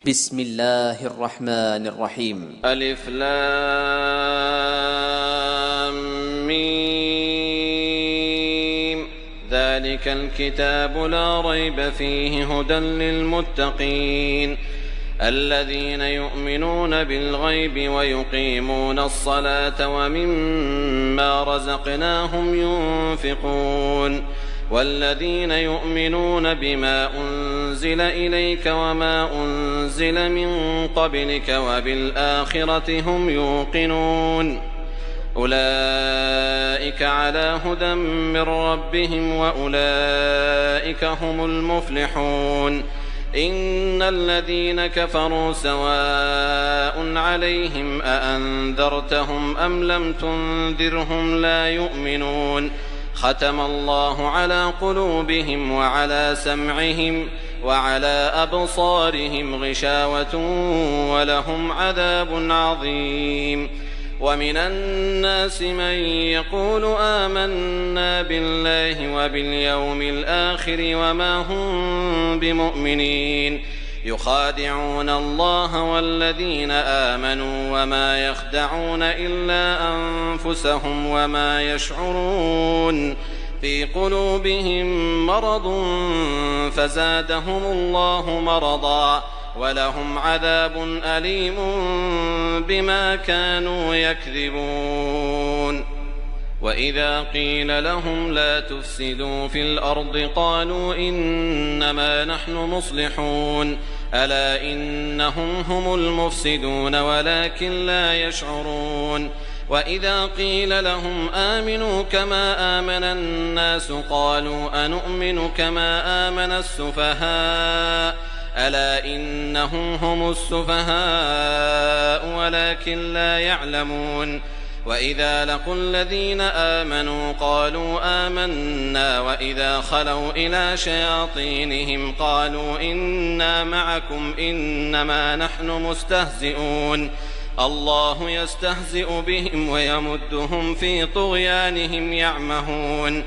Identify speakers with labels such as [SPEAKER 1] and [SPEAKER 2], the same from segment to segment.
[SPEAKER 1] بسم الله الرحمن الرحيم.
[SPEAKER 2] ألف لام ميم. ذلك الكتاب لا ريب فيه هدى للمتقين الذين يؤمنون بالغيب ويقيمون الصلاة ومما رزقناهم ينفقون والذين يؤمنون بما أنزل إليك وما أنزل من قبلك وبالآخرة هم يوقنون أولئك على هدى من ربهم وأولئك هم المفلحون إن الذين كفروا سواء عليهم أأنذرتهم أم لم تنذرهم لا يؤمنون ختم الله على قلوبهم وعلى سمعهم وعلى أبصارهم غشاوة ولهم عذاب عظيم ومن الناس من يقول آمنا بالله وباليوم الآخر وما هم بمؤمنين يخادعون الله والذين آمنوا وما يخدعون إلا أنفسهم وما يشعرون في قلوبهم مرض فزادهم الله مرضا ولهم عذاب أليم بما كانوا يكذبون وإذا قيل لهم لا تفسدوا في الأرض قالوا إنما نحن مصلحون ألا إنهم هم المفسدون ولكن لا يشعرون وإذا قيل لهم آمنوا كما آمن الناس قالوا أنؤمن كما آمن السفهاء ألا إنهم هم السفهاء ولكن لا يعلمون وإذا لقوا الذين آمنوا قالوا آمنا وإذا خلوا إلى شياطينهم قالوا إنا معكم إنما نحن مستهزئون الله يستهزئ بهم ويمدهم في طغيانهم يعمهون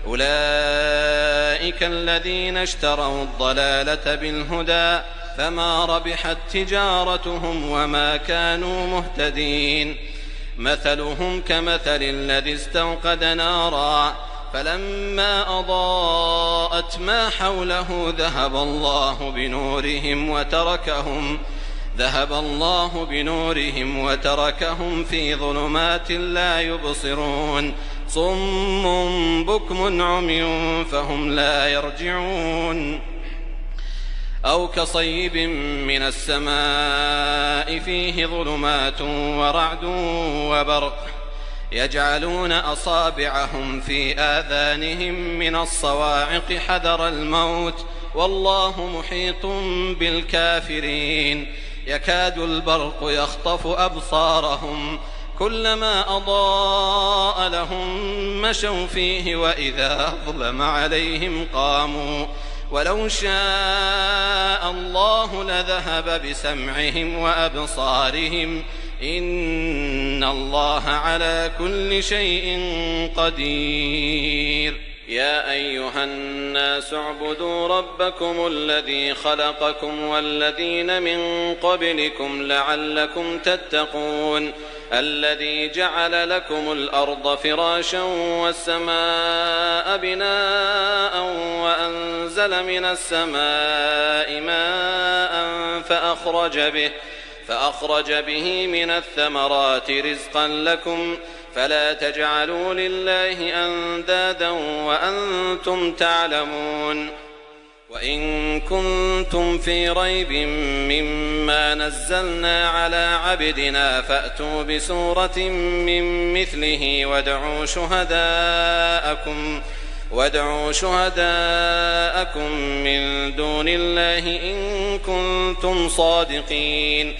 [SPEAKER 2] أولئك الذين اشتروا الضلالة بالهدى فما ربحت تجارتهم وما كانوا مهتدين مثلهم كمثل الذي استوقد نارا فلما أضاءت ما حوله ذهب الله بنورهم وتركهم في ظلمات لا يبصرون صم بكم عمي فهم لا يرجعون أو كصيب من السماء فيه ظلمات ورعد وبرق يجعلون أصابعهم في آذانهم من الصواعق حذر الموت والله محيط بالكافرين يكاد البرق يخطف أبصارهم كلما أضاء لهم مشوا فيه وإذا أظلم عليهم قاموا ولو شاء الله لذهب بسمعهم وأبصارهم إن الله على كل شيء قدير يا أيها الناس اعبدوا ربكم الذي خلقكم والذين من قبلكم لعلكم تتقون الذي جعل لكم الأرض فراشا والسماء بناء وأنزل من السماء ماء فأخرج به من الثمرات رزقا لكم فلا تجعلوا لله أندادا وأنتم تعلمون وإن كنتم في ريب مما نزلنا على عبدنا فأتوا بسورة من مثله وادعوا شهداءكم من دون الله إن كنتم صادقين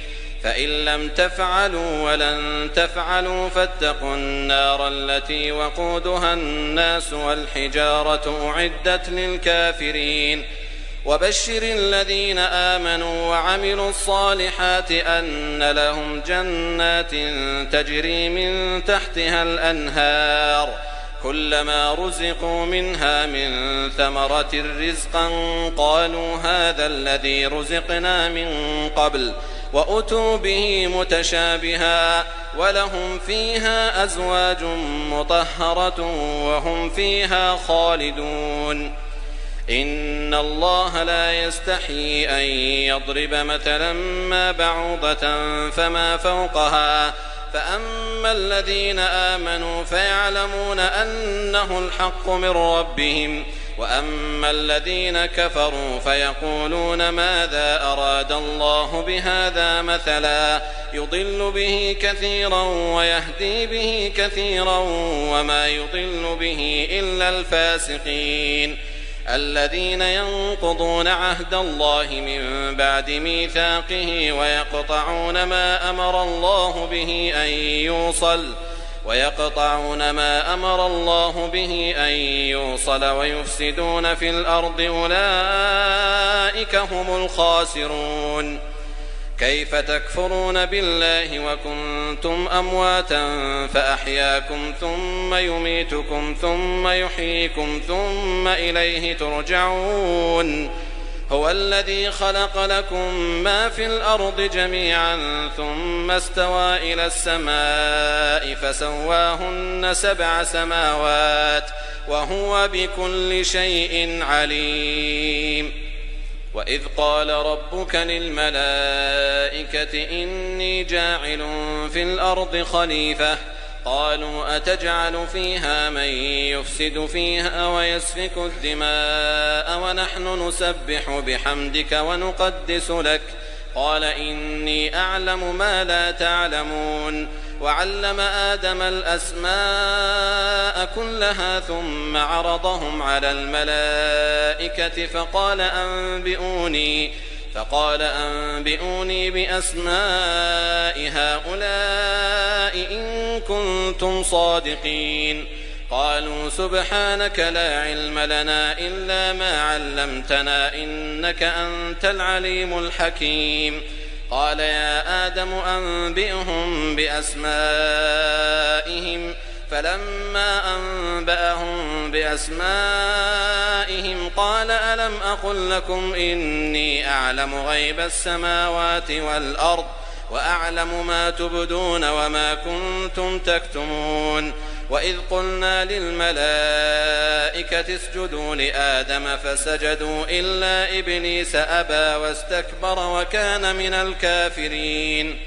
[SPEAKER 2] فإن لم تفعلوا ولن تفعلوا فاتقوا النار التي وقودها الناس والحجارة أعدت للكافرين وبشر الذين آمنوا وعملوا الصالحات أن لهم جنات تجري من تحتها الأنهار كلما رزقوا منها من ثمرة رزقا قالوا هذا الذي رزقنا من قبل وأتوا به متشابها ولهم فيها أزواج مطهرة وهم فيها خالدون إن الله لا يستحيي أن يضرب مثلا ما بعوضة فما فوقها فأما الذين آمنوا فيعلمون أنه الحق من ربهم وأما الذين كفروا فيقولون ماذا أراد الله بهذا مثلا يضل به كثيرا ويهدي به كثيرا وما يضل به إلا الفاسقين الذين ينقضون عهد الله من بعد ميثاقه ويقطعون ما أمر الله به أن يوصل ويفسدون في الأرض أولئك هم الخاسرون كيف تكفرون بالله وكنتم أمواتا فأحياكم ثم يميتكم ثم يحييكم ثم إليه ترجعون هو الذي خلق لكم ما في الأرض جميعا ثم استوى إلى السماء فسواهن 7 سماوات وهو بكل شيء عليم وإذ قال ربك للملائكة إني جاعل في الأرض خليفة قالوا أتجعل فيها من يفسد فيها ويسفك الدماء ونحن نسبح بحمدك ونقدس لك قال إني أعلم ما لا تعلمون وعلم آدم الأسماء كلها ثم عرضهم على الملائكة فقال أنبئوني بأسماء هؤلاء إن كنتم صادقين قالوا سبحانك لا علم لنا إلا ما علمتنا إنك أنت العليم الحكيم قال يا آدم أنبئهم بأسمائهم فلما أنبأهم بأسمائهم قال ألم أقل لكم إني أعلم غيب السماوات والأرض وأعلم ما تبدون وما كنتم تكتمون وإذ قلنا للملائكة اسجدوا لآدم فسجدوا إلا إبليس أبى واستكبر وكان من الكافرين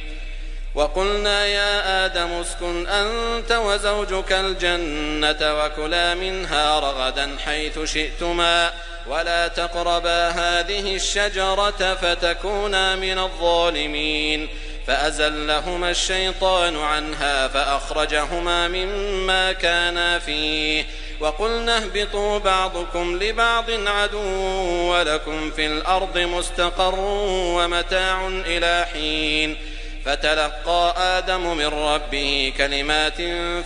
[SPEAKER 2] وقلنا يا آدم اسكن أنت وزوجك الجنة وكلا منها رغدا حيث شئتما ولا تقربا هذه الشجرة فتكونا من الظالمين فأزلهما الشيطان عنها فأخرجهما مما كانا فيه وقلنا اهبطوا بعضكم لبعض عدو ولكم في الأرض مستقر ومتاع إلى حين فتلقى آدم من ربه كلمات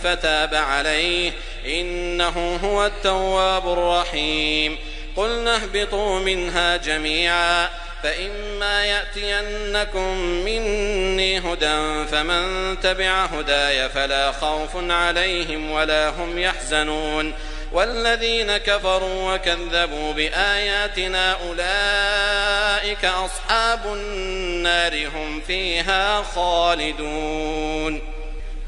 [SPEAKER 2] فتاب عليه إنه هو التواب الرحيم قلنا اهبطوا منها جميعا فإما يأتينكم مني هدى فمن تبع هداي فلا خوف عليهم ولا هم يحزنون والذين كفروا وكذبوا بآياتنا أولئك أصحاب النار هم فيها خالدون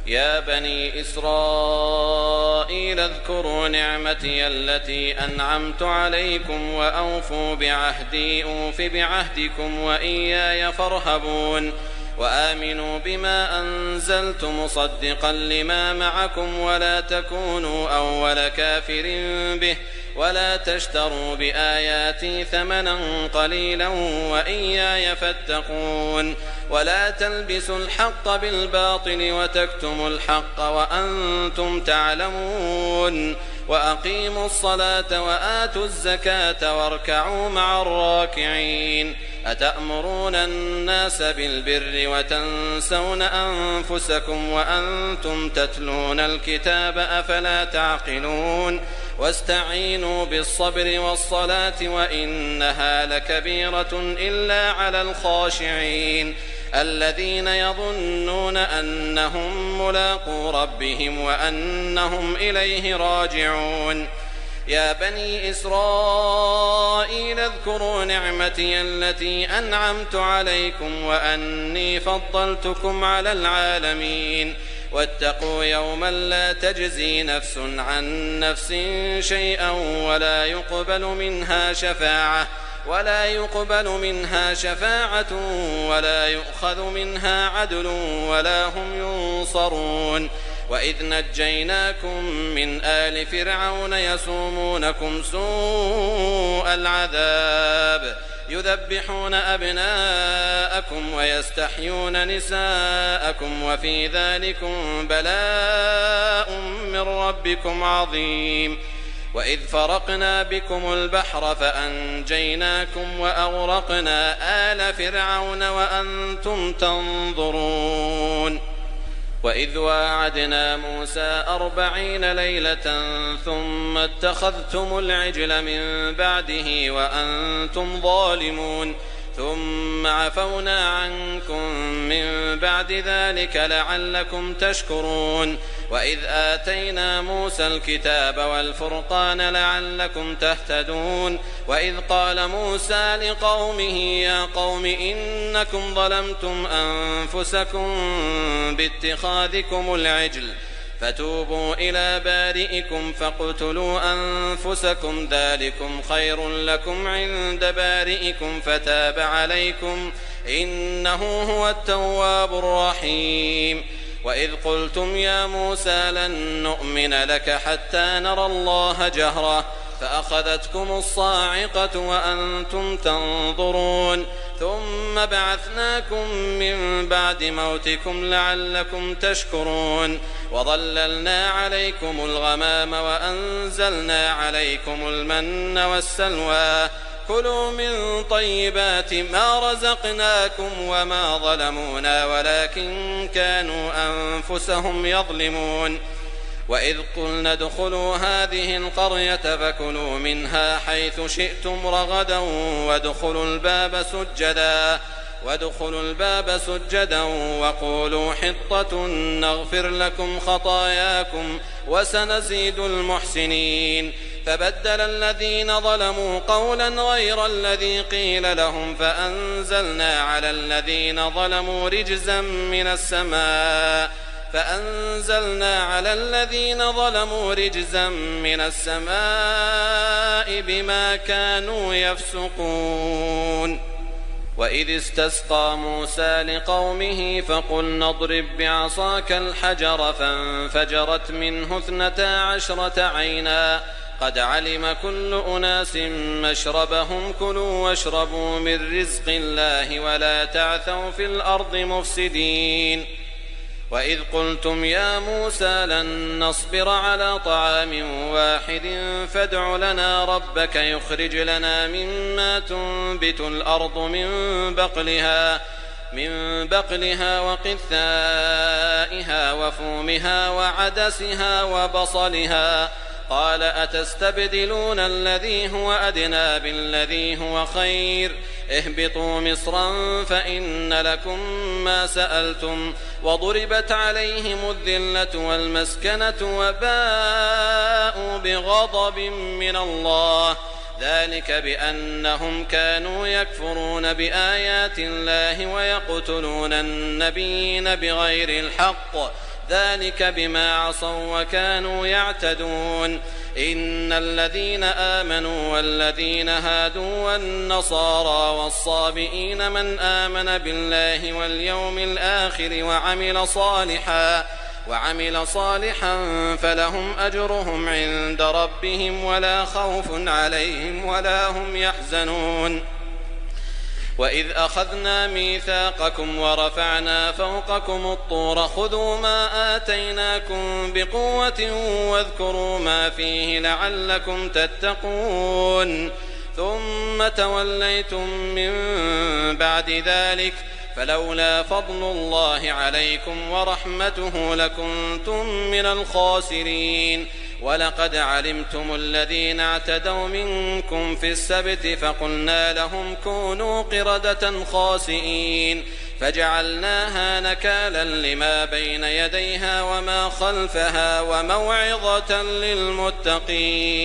[SPEAKER 2] يا بني إسرائيل اذكروا نعمتي التي أنعمت عليكم وأوفوا بعهدي أوف بعهدكم وإياي فارهبون وآمنوا بما أنزلت مصدقا لما معكم ولا تكونوا أول كافر به ولا تشتروا بآياتي ثمنا قليلا وإياي فاتقون ولا تلبسوا الحق بالباطل وتكتموا الحق وأنتم تعلمون وأقيموا الصلاة وآتوا الزكاة واركعوا مع الراكعين أتأمرون الناس بالبر وتنسون أنفسكم وأنتم تتلون الكتاب أفلا تعقلون واستعينوا بالصبر والصلاة وإنها لكبيرة إلا على الخاشعين الذين يظنون أنهم ملاقو ربهم وأنهم إليه راجعون يا بني إسرائيل اذكروا نعمتي التي أنعمت عليكم وأني فضلتكم على العالمين واتقوا يوما لا تجزي نفس عن نفس شيئا ولا يقبل منها شفاعة ولا يؤخذ منها عدل ولا هم ينصرون وإذ نجيناكم من آل فرعون يسومونكم سوء العذاب يذبحون أبناءكم ويستحيون نساءكم وفي ذلكم بلاء من ربكم عظيم وإذ فرقنا بكم البحر فأنجيناكم وأغرقنا آل فرعون وأنتم تنظرون وإذ واعدنا موسى 40 ليلة ثم اتخذتم العجل من بعده وأنتم ظالمون ثم عفونا عنكم من بعد ذلك لعلكم تشكرون وإذ آتينا موسى الكتاب والفرقان لعلكم تهتدون وإذ قال موسى لقومه يا قوم إنكم ظلمتم أنفسكم باتخاذكم العجل فتوبوا إلى بارئكم فاقتلوا أنفسكم ذلكم خير لكم عند بارئكم فتاب عليكم إنه هو التواب الرحيم وإذ قلتم يا موسى لن نؤمن لك حتى نرى الله جهرة فأخذتكم الصاعقة وأنتم تنظرون ثم بعثناكم من بعد موتكم لعلكم تشكرون وظللنا عليكم الغمام وأنزلنا عليكم المن والسلوى كلوا من طيبات ما رزقناكم وما ظلمونا ولكن كانوا أنفسهم يظلمون وإذ قلنا ادخلوا هذه القرية فكلوا منها حيث شئتم رغدا وادخلوا الباب سجدا وقولوا حطة نغفر لكم خطاياكم وسنزيد المحسنين فبدل الذين ظلموا قولا غير الذي قيل لهم فأنزلنا على الذين ظلموا رجزا من السماء بما كانوا يفسقون وإذ استسقى موسى لقومه فقلنا اضرب بعصاك الحجر فانفجرت منه 12 عينا قد علم كل أناس مشربهم كلوا واشربوا من رزق الله ولا تعثوا في الأرض مفسدين وإذ قلتم يا موسى لن نصبر على طعام واحد فادع لنا ربك يخرج لنا مما تنبت الأرض من بقلها وقثائها وفومها وعدسها وبصلها قال أتستبدلون الذي هو أدنى بالذي هو خير اهبطوا مصرا فإن لكم ما سألتم وضربت عليهم الذلة والمسكنة وباءوا بغضب من الله ذلك بأنهم كانوا يكفرون بآيات الله ويقتلون النبيين بغير الحق ذلك بما عصوا وكانوا يعتدون إن الذين آمنوا والذين هادوا والنصارى والصابئين من آمن بالله واليوم الآخر وعمل صالحا فلهم أجرهم عند ربهم ولا خوف عليهم ولا هم يحزنون وإذ أخذنا ميثاقكم ورفعنا فوقكم الطور خذوا ما آتيناكم بقوة واذكروا ما فيه لعلكم تتقون ثم توليتم من بعد ذلك فلولا فضل الله عليكم ورحمته لكنتم من الخاسرين ولقد علمتم الذين اعتدوا منكم في السبت فقلنا لهم كونوا قردة خاسئين فجعلناها نكالا لما بين يديها وما خلفها وموعظة للمتقين.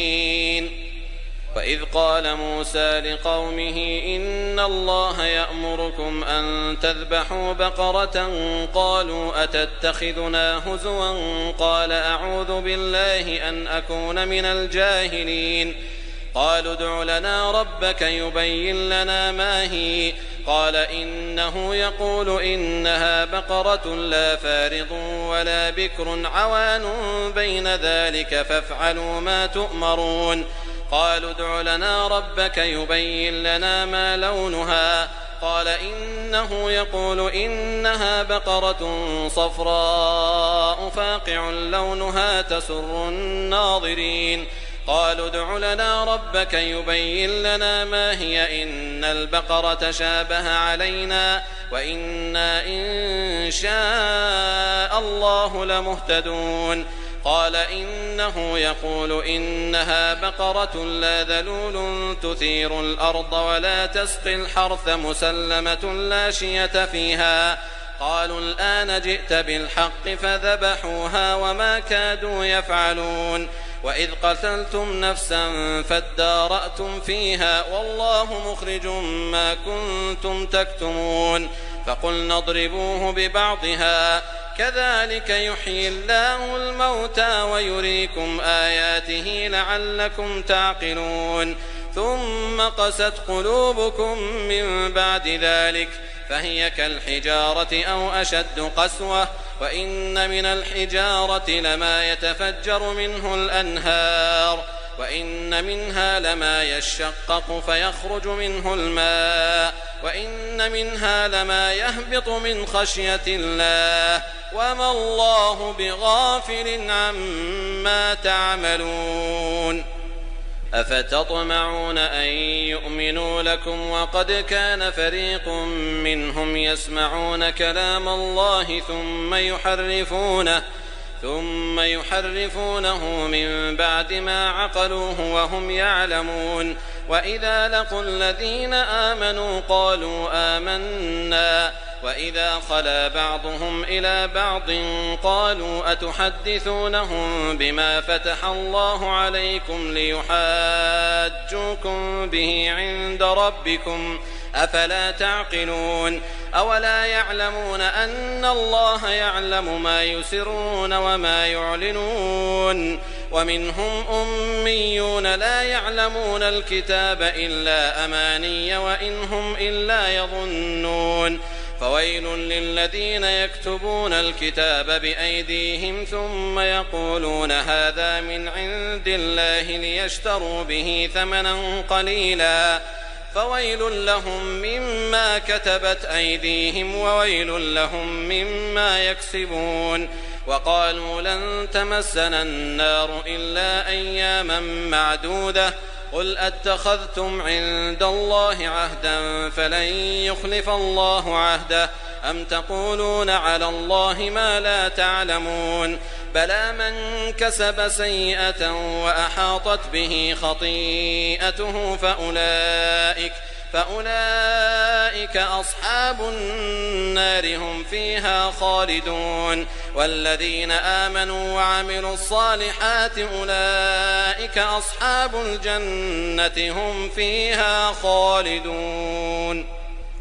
[SPEAKER 2] وإذ قال موسى لقومه إن الله يأمركم أن تذبحوا بقرة قالوا أتتخذنا هزوا قال أعوذ بالله أن أكون من الجاهلين قالوا ادع لنا ربك يبين لنا ما هي قال إنه يقول إنها بقرة لا فارض ولا بكر عوان بين ذلك فافعلوا ما تؤمرون قالوا ادع لنا ربك يبين لنا ما لونها قال إنه يقول إنها بقرة صفراء فاقع لونها تسر الناظرين قالوا ادع لنا ربك يبين لنا ما هي إن البقرة شابه علينا وإنا إن شاء الله لمهتدون قال إنه يقول إنها بقرة لا ذلول تثير الأرض ولا تسقي الحرث مسلمة لا شية فيها قالوا الآن جئت بالحق فذبحوها وما كادوا يفعلون وإذ قتلتم نفسا فادارأتم فيها والله مخرج ما كنتم تكتمون فقلنا اضربوه ببعضها كذلك يحيي الله الموتى ويريكم آياته لعلكم تعقلون ثم قست قلوبكم من بعد ذلك فهي كالحجارة أو أشد قسوة وإن من الحجارة لما يتفجر منه الأنهار وإن منها لما يشقق فيخرج منه الماء وإن منها لما يهبط من خشية الله وما الله بغافل عما تعملون أفتطمعون أن يؤمنوا لكم وقد كان فريق منهم يسمعون كلام الله ثم يحرفونه من بعد ما عقلوه وهم يعلمون وإذا لقوا الذين آمنوا قالوا آمنا وإذا خلا بعضهم إلى بعض قالوا أتحدثونهم بما فتح الله عليكم ليحاجوكم به عند ربكم أفلا تعقلون أولا يعلمون أن الله يعلم ما يسرون وما يعلنون ومنهم أميون لا يعلمون الكتاب إلا أماني وإن هم إلا يظنون فويل للذين يكتبون الكتاب بأيديهم ثم يقولون هذا من عند الله ليشتروا به ثمنا قليلا فويل لهم مما كتبت أيديهم وويل لهم مما يكسبون وقالوا لن تمسنا النار إلا أياما معدودة قل أتخذتم عند الله عهدا فلن يخلف الله عهده أم تقولون على الله ما لا تعلمون بلى من كسب سيئة وأحاطت به خطيئته فأولئك أصحاب النار هم فيها خالدون والذين آمنوا وعملوا الصالحات أولئك أصحاب الجنة هم فيها خالدون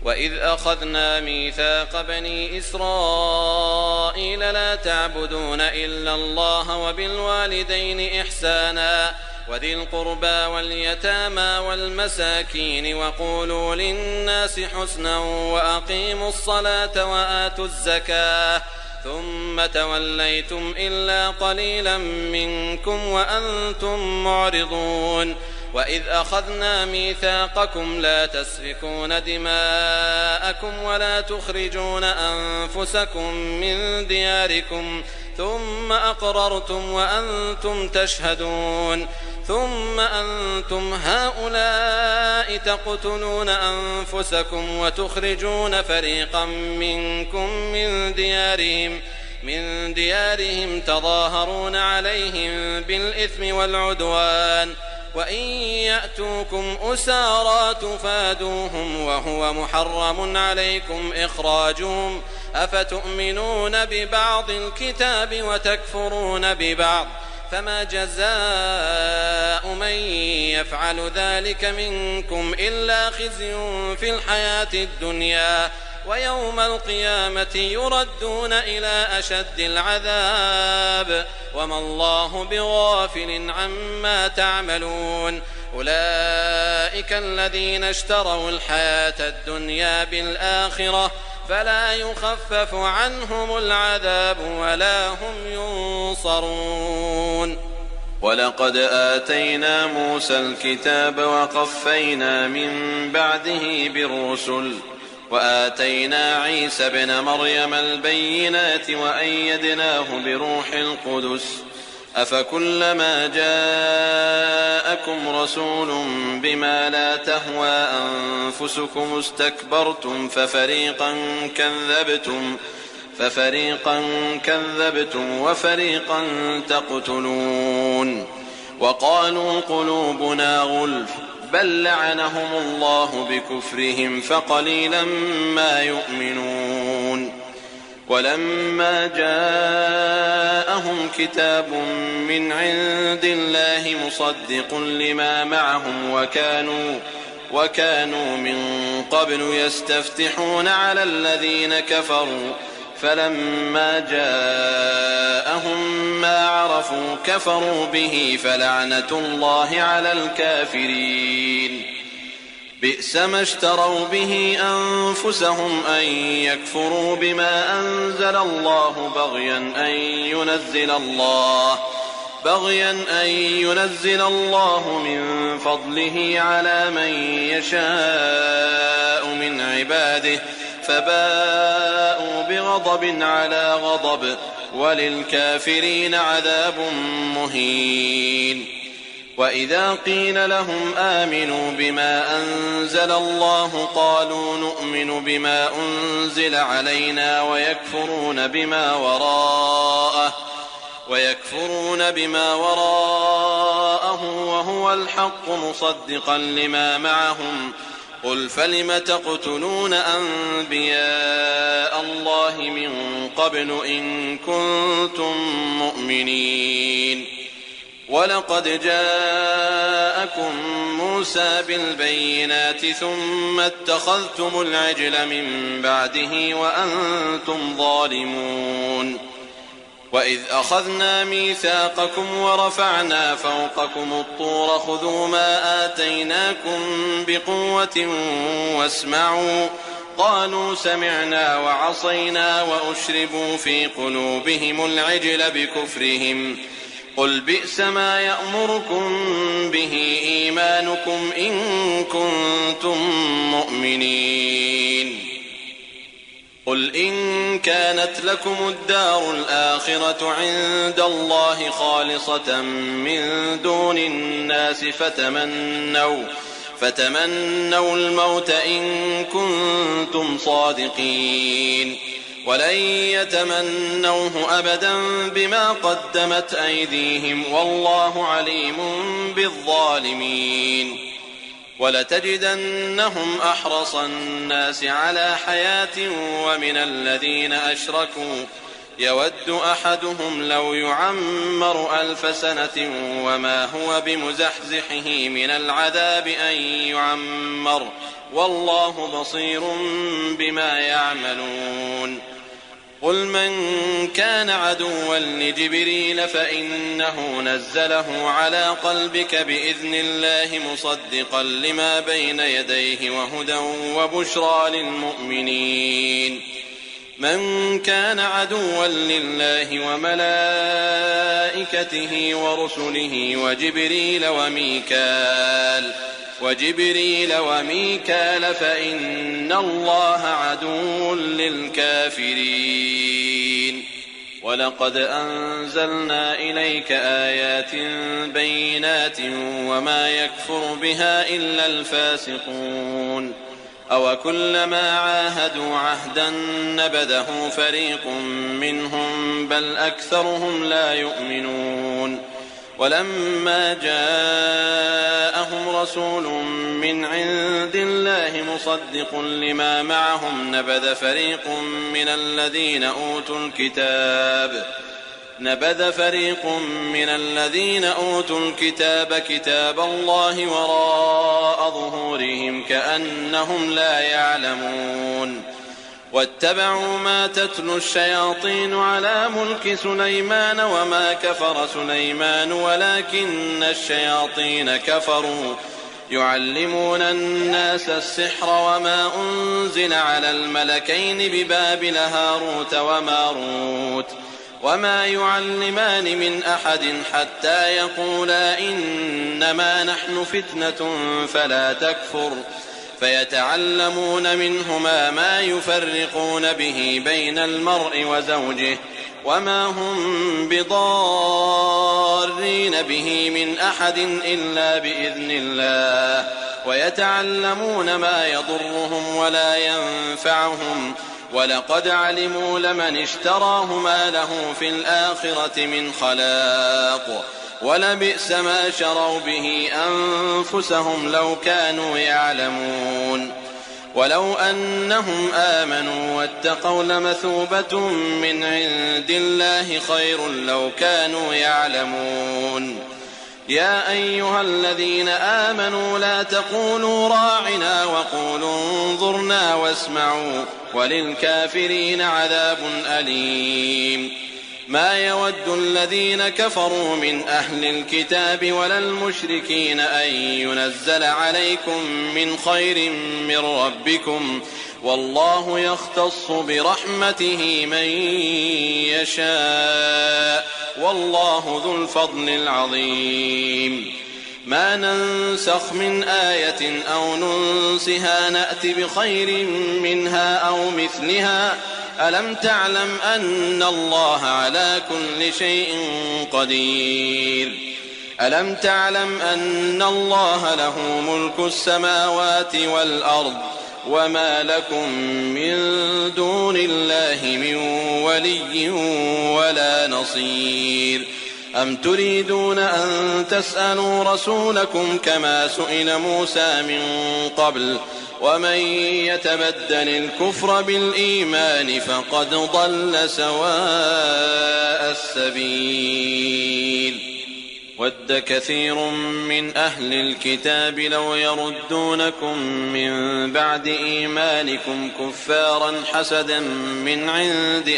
[SPEAKER 2] وإذ أخذنا ميثاق بني إسرائيل لا تعبدون إلا الله وبالوالدين إحسانا وذي القربى واليتامى والمساكين وقولوا للناس حسنا وأقيموا الصلاة وآتوا الزكاة ثم توليتم إلا قليلا منكم وأنتم معرضون وإذ أخذنا ميثاقكم لا تسفكون دماءكم ولا تخرجون أنفسكم من دياركم ثم أقررتم وأنتم تشهدون ثم أنتم هؤلاء تقتلون أنفسكم وتخرجون فريقا منكم من ديارهم من ديارهم تظاهرون عليهم بالإثم والعدوان وإن يأتوكم أسارى تفادوهم وهو محرم عليكم إخراجهم أفتؤمنون ببعض الكتاب وتكفرون ببعض فما جزاء من يفعل ذلك منكم إلا خزي في الحياة الدنيا ويوم القيامة يردون إلى أشد العذاب وما الله بغافل عما تعملون أولئك الذين اشتروا الحياة الدنيا بالآخرة فلا يخفف عنهم العذاب ولا هم ينصرون.
[SPEAKER 3] ولقد آتينا موسى الكتاب وقفينا من بعده بالرسل وآتينا عيسى ابن مريم البينات وأيدناه بروح القدس أفكلما جاءكم رسول بما لا تهوى أنفسكم استكبرتم ففريقا كذبتم وفريقا تقتلون وقالوا قلوبنا غلف بل لعنهم الله بكفرهم فقليلا ما يؤمنون ولما جاءهم كتاب من عند الله مصدق لما معهم وكانوا من قبل يستفتحون على الذين كفروا فلما جاءهم ما عرفوا كفروا به فلعنة الله على الكافرين بئس ما اشتروا به أنفسهم أن يكفروا بما أنزل الله بغيا أن ينزل الله من فضله على من يشاء من عباده فباءوا بغضب على غضب وللكافرين عذاب مهين. وإذا قيل لهم آمنوا بما أنزل الله قالوا نؤمن بما أنزل علينا ويكفرون بما وراءه وهو الحق مصدقا لما معهم قل فلم تقتلون أنبياء الله من قبل إن كنتم مؤمنين ولقد جاءكم موسى بالبينات ثم اتخذتم العجل من بعده وأنتم ظالمون وإذ أخذنا ميثاقكم ورفعنا فوقكم الطور خذوا ما آتيناكم بقوة واسمعوا قالوا سمعنا وعصينا وأشربوا في قلوبهم العجل بكفرهم قل بئس ما يأمركم به إيمانكم إن كنتم مؤمنين قل إن كانت لكم الدار الآخرة عند الله خالصة من دون الناس فتمنوا الموت إن كنتم صادقين ولن يتمنوه أبدا بما قدمت أيديهم والله عليم بالظالمين ولتجدنهم أحرص الناس على حياة ومن الذين أشركوا يود أحدهم لو يعمر 1000 سنة وما هو بمزحزحه من العذاب أن يعمر والله بصير بما يعملون قل من كان عدوا لجبريل فإنه نزله على قلبك بإذن الله مصدقا لما بين يديه وهدى وبشرى للمؤمنين من كان عدوا لله وملائكته ورسله وجبريل وميكال فإن الله عدو للكافرين ولقد أنزلنا إليك آيات بينات وما يكفر بها إلا الفاسقون أو كلما عاهدوا عهدا نبذه فريق منهم بل أكثرهم لا يؤمنون ولما جاءهم رسول من عند الله مصدق لما معهم نبذ فريق من الذين أوتوا الكتاب كتاب الله وراء ظهورهم كأنهم لا يعلمون واتبعوا ما تتلو الشياطين على ملك سليمان وما كفر سليمان ولكن الشياطين كفروا يعلمون الناس السحر وما أنزل على الملكين ببابل هاروت وماروت وما يعلمان من أحد حتى يقولا إنما نحن فتنة فلا تكفر فيتعلمون منهما ما يفرقون به بين المرء وزوجه وما هم بضارين به من أحد إلا بإذن الله ويتعلمون ما يضرهم ولا ينفعهم ولقد علموا لمن اشتراه ما له في الآخرة من خلاق ولبئس ما شروا به أنفسهم لو كانوا يعلمون ولو أنهم آمنوا واتقوا لمثوبة من عند الله خير لو كانوا يعلمون يا أيها الذين آمنوا لا تقولوا راعنا وقولوا انظرنا واسمعوا وللكافرين عذاب أليم ما يود الذين كفروا من أهل الكتاب ولا المشركين أن ينزل عليكم من خير من ربكم والله يختص برحمته من يشاء والله ذو الفضل العظيم ما ننسخ من آية أو ننسها نأت بخير منها أو مثلها ألم تعلم أن الله على كل شيء قدير ألم تعلم أن الله له ملك السماوات والأرض وما لكم من دون الله من ولي ولا نصير أم تريدون أن تسألوا رسولكم كما سئل موسى من قبل ومن يتبدل الكفر بالإيمان فقد ضل سواء السبيل ود كثير من أهل الكتاب لو يردونكم من بعد إيمانكم كفارا حسدا من عند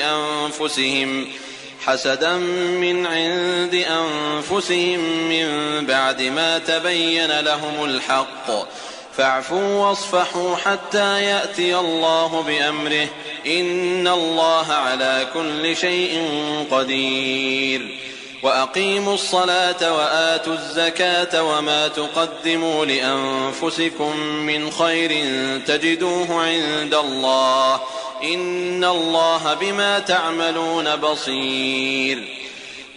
[SPEAKER 3] أنفسهم من بعد ما تبين لهم الحق فاعفوا واصفحوا حتى يأتي الله بأمره إن الله على كل شيء قدير وأقيموا الصلاة وآتوا الزكاة وما تقدموا لأنفسكم من خير تجدوه عند الله إن الله بما تعملون بصير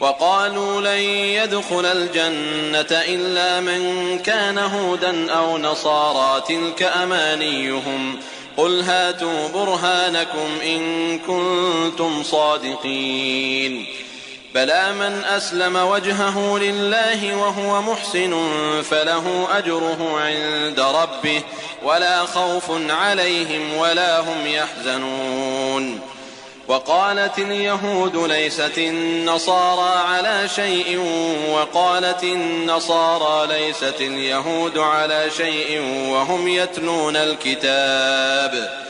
[SPEAKER 3] وقالوا لن يدخل الجنة إلا من كان هودا أو نصارى تلك أمانيهم قل هاتوا برهانكم إن كنتم صادقين بلى من أسلم وجهه لله وهو محسن فله أجره عند ربه ولا خوف عليهم ولا هم يحزنون وقالت اليهود ليست النصارى على شيء وقالت النصارى ليست اليهود على شيء وهم يتلون الكتاب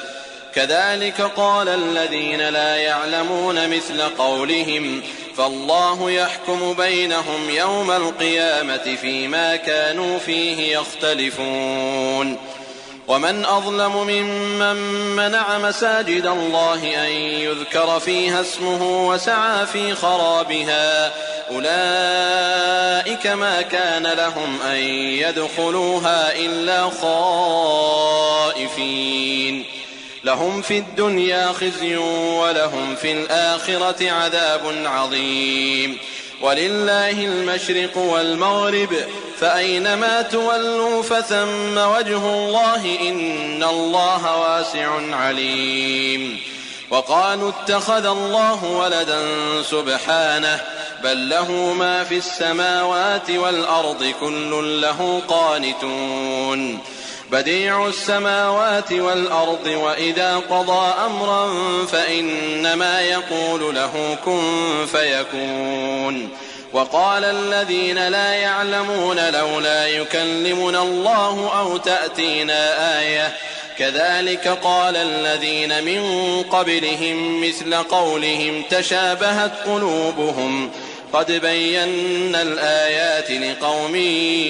[SPEAKER 3] كذلك قال الذين لا يعلمون مثل قولهم فالله يحكم بينهم يوم القيامة فيما كانوا فيه يختلفون ومن أظلم ممن منع مساجد الله أن يذكر فيها اسمه وسعى في خرابها أولئك ما كان لهم أن يدخلوها إلا خائفين لهم في الدنيا خزي ولهم في الآخرة عذاب عظيم ولله المشرق والمغرب فأينما تولوا فثم وجه الله إن الله واسع عليم. وقالوا اتخذ الله ولدا سبحانه بل له ما في السماوات والأرض كل له قانتون. بديع السماوات والأرض وإذا قضى أمرا فإنما يقول له كن فيكون. وقال الذين لا يعلمون لولا يكلمنا الله أو تأتينا آية كذلك قال الذين من قبلهم مثل قولهم تشابهت قلوبهم قد بينا الآيات لقوم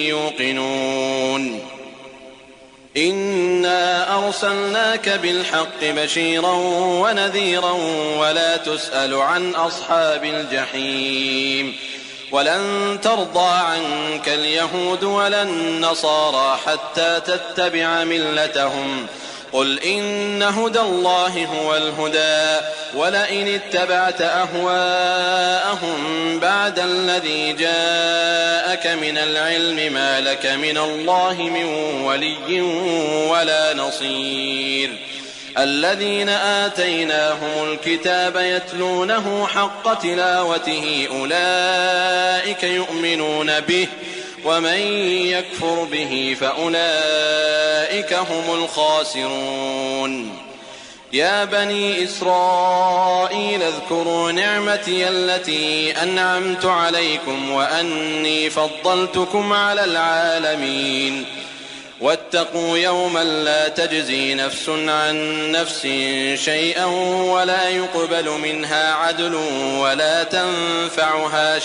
[SPEAKER 3] يوقنون. إنا أرسلناك بالحق بشيرا ونذيرا ولا تسأل عن أصحاب الجحيم. ولن ترضى عنك اليهود ولا النصارى حتى تتبع ملتهم قل إن هدى الله هو الهدى ولئن اتبعت أهواءهم بعد الذي جاءك من العلم ما لك من الله من ولي ولا نصير. الذين آتيناهم الكتاب يتلونه حق تلاوته أولئك يؤمنون به ومن يكفر به فأولئك هم الخاسرون. يا بني إسرائيل اذكروا نعمتي التي أنعمت عليكم وأني فضلتكم على العالمين. واتقوا يوما لا تجزي نفس عن نفس شيئا ولا يقبل منها عدل ولا تنفعها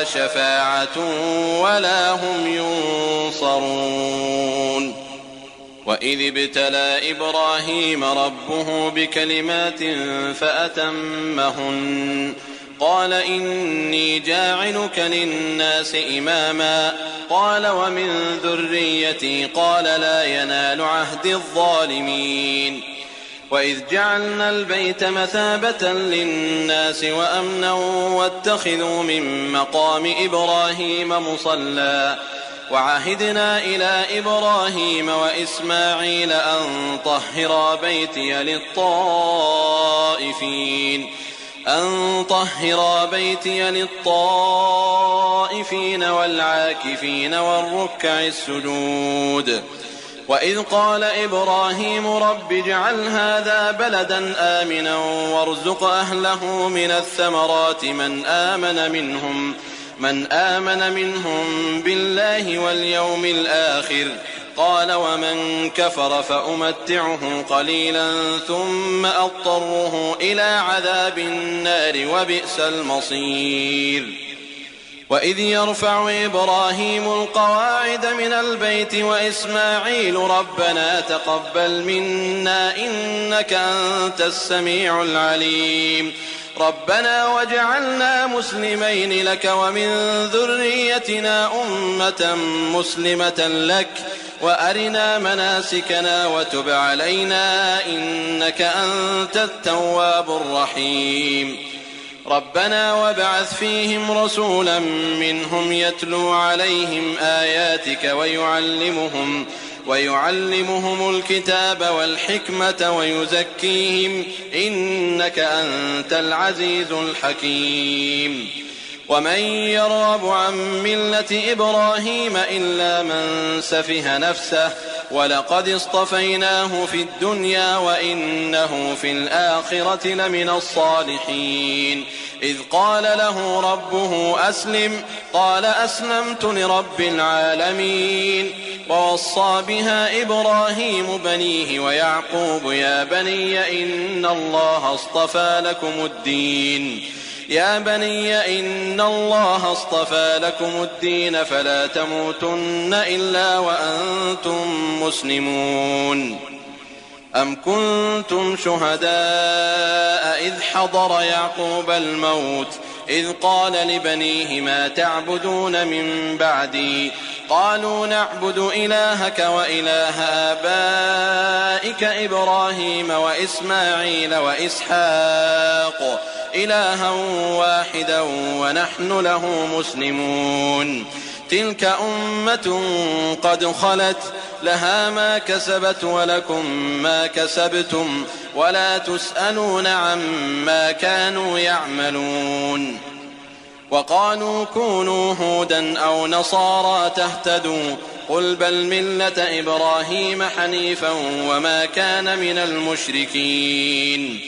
[SPEAKER 3] شفاعة ولا هم ينصرون. وإذ ابتلى إبراهيم ربه بكلمات فأتمهن قال إني جاعلك للناس إماما قال ومن ذريتي قال لا ينال عهد الظالمين. وإذ جعلنا البيت مثابة للناس وأمنا واتخذوا من مقام إبراهيم مصلى وعهدنا إلى إبراهيم وإسماعيل أن طهرا بيتي للطائفين والعاكفين والركع السجود. وإذ قال إبراهيم رب اجعل هذا بلدا آمنا وارزق أهله من الثمرات من آمن منهم بالله واليوم الآخر قال ومن كفر فأمتعه قليلا ثم أضطره إلى عذاب النار وبئس المصير. وإذ يرفع إبراهيم القواعد من البيت وإسماعيل ربنا تقبل منا إنك أنت السميع العليم ربنا واجعلنا مسلمين لك ومن ذريتنا أمة مسلمة لك وأرنا مناسكنا وتب علينا إنك أنت التواب الرحيم. ربنا وابعث فيهم رسولا منهم يتلو عليهم آياتك ويعلمهم الكتاب والحكمة ويزكيهم إنك أنت العزيز الحكيم. ومن يرغب عن ملة إبراهيم إلا من سفه نفسه ولقد اصطفيناه في الدنيا وإنه في الآخرة لمن الصالحين. إذ قال له ربه أسلم قال أسلمت لرب العالمين. ووصى بها إبراهيم بنيه ويعقوب يا بني إن الله اصطفى لكم الدين فلا تموتن إلا وأنتم مسلمون. أم كنتم شهداء إذ حضر يعقوب الموت إذ قال لبنيه ما تعبدون من بعدي قالوا نعبد إلهك وإله آبائك إبراهيم وإسماعيل وإسحاق إلها واحدا ونحن له مسلمون تلك أمة قد خلت لها ما كسبت ولكم ما كسبتم ولا تسألون عما كانوا يعملون وقالوا كونوا هودا أو نصارى تهتدوا قل بل ملة إبراهيم حنيفا وما كان من المشركين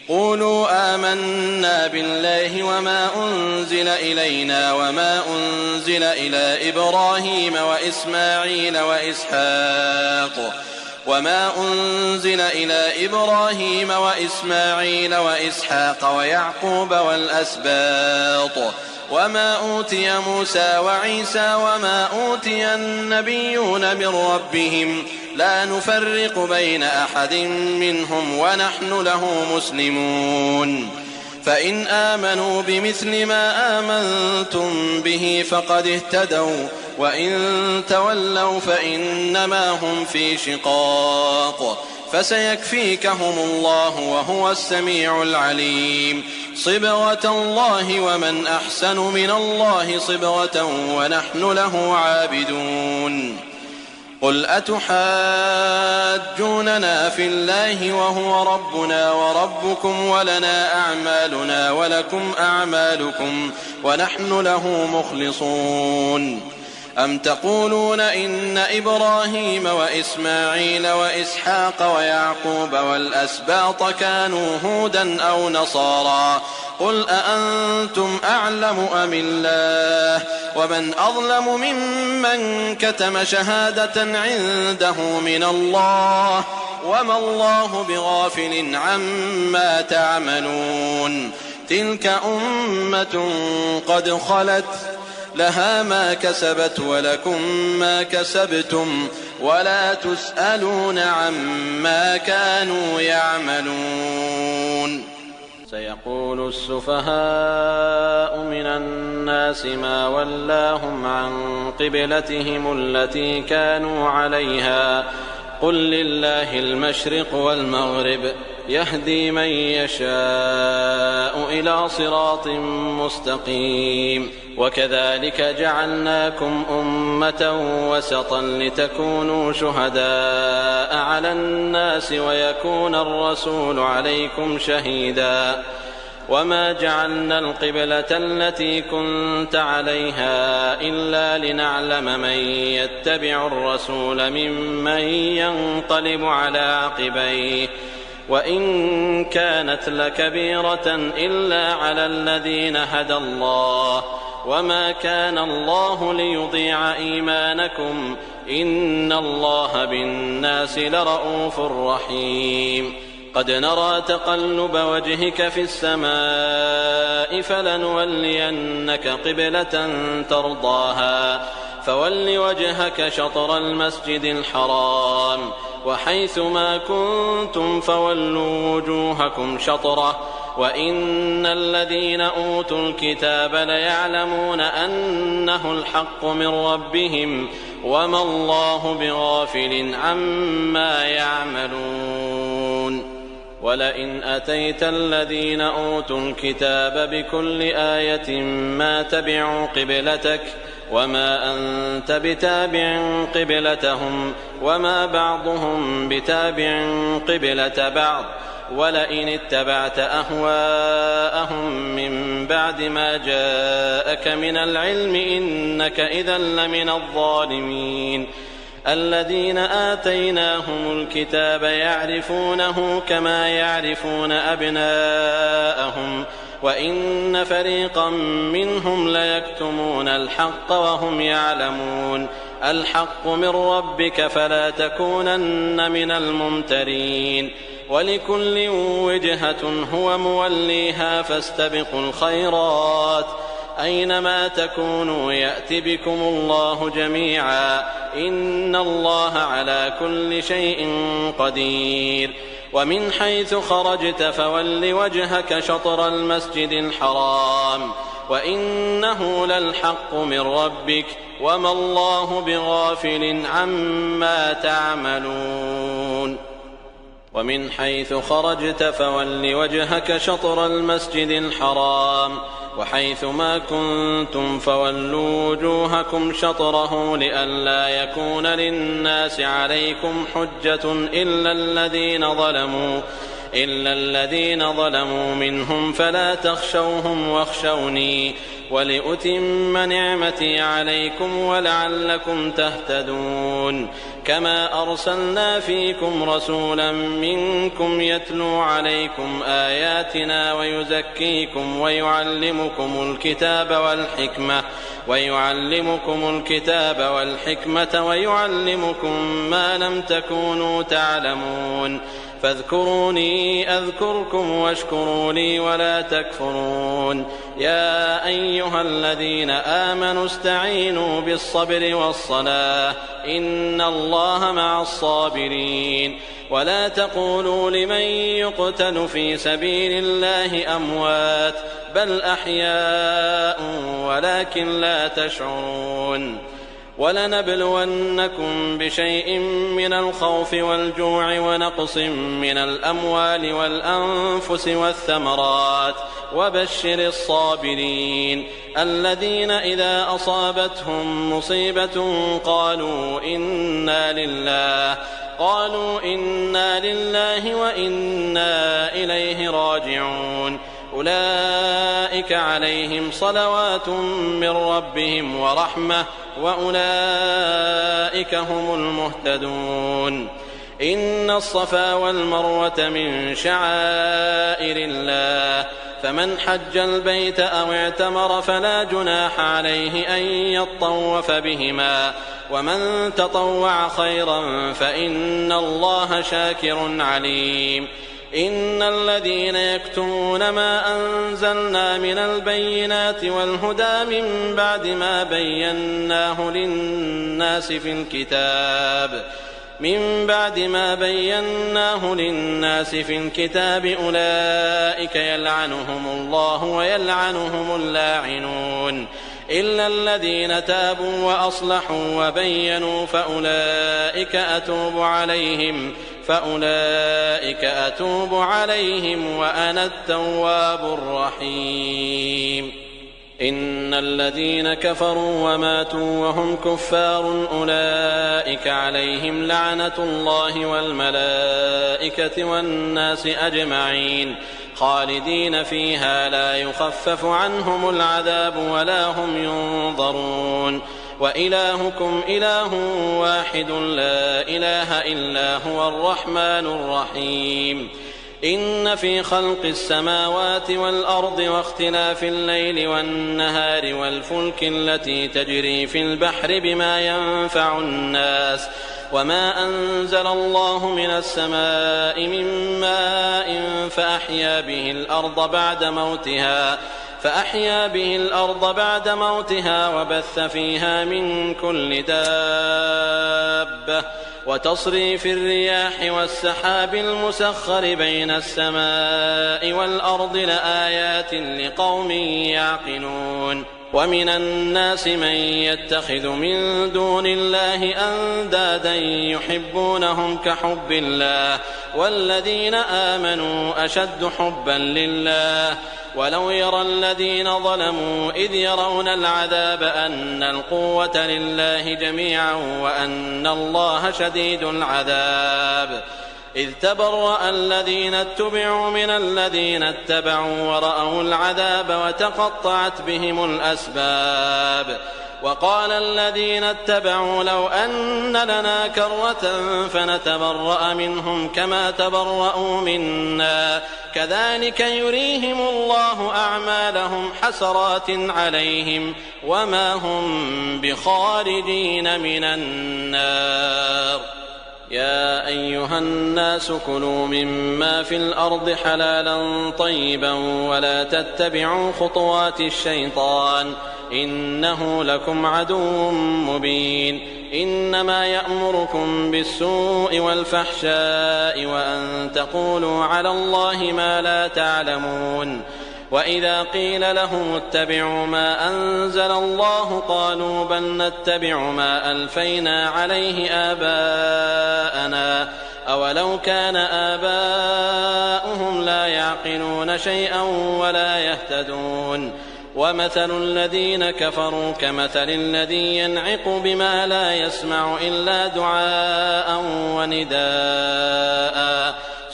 [SPEAKER 3] قولوا آمنا بالله وما أنزل إلينا وما أنزل إلى إبراهيم وإسحاق ويعقوب والأسباط وما أوتي موسى وعيسى وما أوتي النبيون من ربهم لا نفرق بين أحد منهم ونحن له مسلمون فإن آمنوا بمثل ما آمنتم به فقد اهتدوا وإن تولوا فإنما هم في شقاق فسيكفيكهم الله وهو السميع العليم صبغة الله ومن أحسن من الله صبغة ونحن له عابدون قل أتحاجوننا في الله وهو ربنا وربكم ولنا أعمالنا ولكم أعمالكم ونحن له مخلصون أم تقولون إن إبراهيم وإسماعيل وإسحاق ويعقوب والأسباط كانوا هودا أو نصارى قل أأنتم أعلم أم الله ومن أظلم ممن كتم شهادة عنده من الله وما الله بغافل عما تعملون تلك أمة قد خلت لها ما كسبت ولكم ما كسبتم ولا تسألون عما كانوا يعملون سيقول السفهاء من الناس ما ولاهم عن قبلتهم التي كانوا عليها قل لله المشرق والمغرب يهدي من يشاء إلى صراط مستقيم وكذلك جعلناكم أمة وسطا لتكونوا شهداء على الناس ويكون الرسول عليكم شهيدا وما جعلنا القبلة التي كنت عليها إلا لنعلم من يتبع الرسول ممن ينقلب على عقبيه وإن كانت لكبيرة إلا على الذين هدى الله وما كان الله ليضيع إيمانكم إن الله بالناس لرءوف رحيم قد نرى تقلب وجهك في السماء فلنولينك قبلة ترضاها فول وجهك شطر المسجد الحرام وحيث ما كنتم فولوا وجوهكم شطره وإن الذين أوتوا الكتاب ليعلمون أنه الحق من ربهم وما الله بغافل عما يعملون ولئن أتيت الذين أوتوا الكتاب بكل آية ما تبعوا قبلتك وما أنت بتابع قبلتهم وما بعضهم بتابع قبلة بعض ولئن اتبعت أهواءهم من بعد ما جاءك من العلم إنك إذا لمن الظالمين الذين آتيناهم الكتاب يعرفونه كما يعرفون أبناءهم وإن فريقا منهم ليكتمون الحق وهم يعلمون الحق من ربك فلا تكونن من الممترين ولكل وجهة هو موليها فاستبقوا الخيرات أينما تكونوا يأت بكم الله جميعا إن الله على كل شيء قدير ومن حيث خرجت فول وجهك شطر المسجد الحرام وإنه للحق من ربك وما الله بغافل عما تعملون ومن حيث خرجت فول وجهك شطر المسجد الحرام وحيث ما كنتم فولوا وجوهكم شطره لئلا يكون للناس عليكم حجة إلا الذين ظلموا منهم فلا تخشوهم واخشوني ولأتم نعمتي عليكم ولعلكم تهتدون كما أرسلنا فيكم رسولا منكم يتلو عليكم آياتنا ويزكيكم ويعلمكم الكتاب والحكمة ويعلمكم ما لم تكونوا تعلمون فاذكروني أذكركم واشكروا لي ولا تكفرون يا أيها الذين آمنوا استعينوا بالصبر والصلاة إن الله مع الصابرين ولا تقولوا لمن يقتل في سبيل الله أموات بل أحياء ولكن لا تشعرون ولنبلونكم بشيء من الخوف والجوع ونقص من الأموال والأنفس والثمرات وبشر الصابرين الذين إذا أصابتهم مصيبة قالوا إنا لله وإنا إليه راجعون أولئك عليهم صلوات من ربهم ورحمة وأولئك هم المهتدون إن الصفا والمروة من شعائر الله فمن حج البيت أو اعتمر فلا جناح عليه أن يطوف بهما ومن تطوع خيرا فإن الله شاكر عليم إن الذين يكتمون ما أنزلنا من البينات والهدى من بعد ما بيناه للناس في الكتاب أولئك يلعنهم الله ويلعنهم اللاعنون إلا الذين تابوا وأصلحوا وبينوا فأولئك أتوب عليهم وأنا التواب الرحيم إن الذين كفروا وماتوا وهم كفار أولئك عليهم لعنة الله والملائكة والناس أجمعين خالدين فيها لا يخفف عنهم العذاب ولا هم ينظرون وإلهكم إله واحد لا إله إلا هو الرحمن الرحيم إن في خلق السماوات والأرض واختلاف الليل والنهار والفلك التي تجري في البحر بما ينفع الناس وما أنزل الله من السماء من ماء فأحيا به الأرض بعد موتها وبث فيها من كل دابة وتصريف الرياح والسحاب المسخر بين السماء والأرض لآيات لقوم يعقلون ومن الناس من يتخذ من دون الله أندادا يحبونهم كحب الله والذين آمنوا أشد حبا لله ولو يرى الذين ظلموا إذ يرون العذاب أن القوة لله جميعا وأن الله شديد العذاب إذ تبرأ الذين اتبعوا من الذين اتبعوا ورأوا العذاب وتقطعت بهم الأسباب وقال الذين اتبعوا لو أن لنا كرة فنتبرأ منهم كما تبرأوا منا كذلك يريهم الله أعمالهم حسرات عليهم وما هم بخارجين من النار يا أيها الناس كلوا مما في الأرض حلالا طيبا ولا تتبعوا خطوات الشيطان إنه لكم عدو مبين إنما يأمركم بالسوء والفحشاء وأن تقولوا على الله ما لا تعلمون
[SPEAKER 2] وإذا قيل لهم اتبعوا ما أنزل الله قالوا بل نتبع ما ألفينا عليه آباءنا أولو كان آباؤهم لا يعقلون شيئا ولا يهتدون ومثل الذين كفروا كمثل الذي ينعق بما لا يسمع إلا دعاء ونداء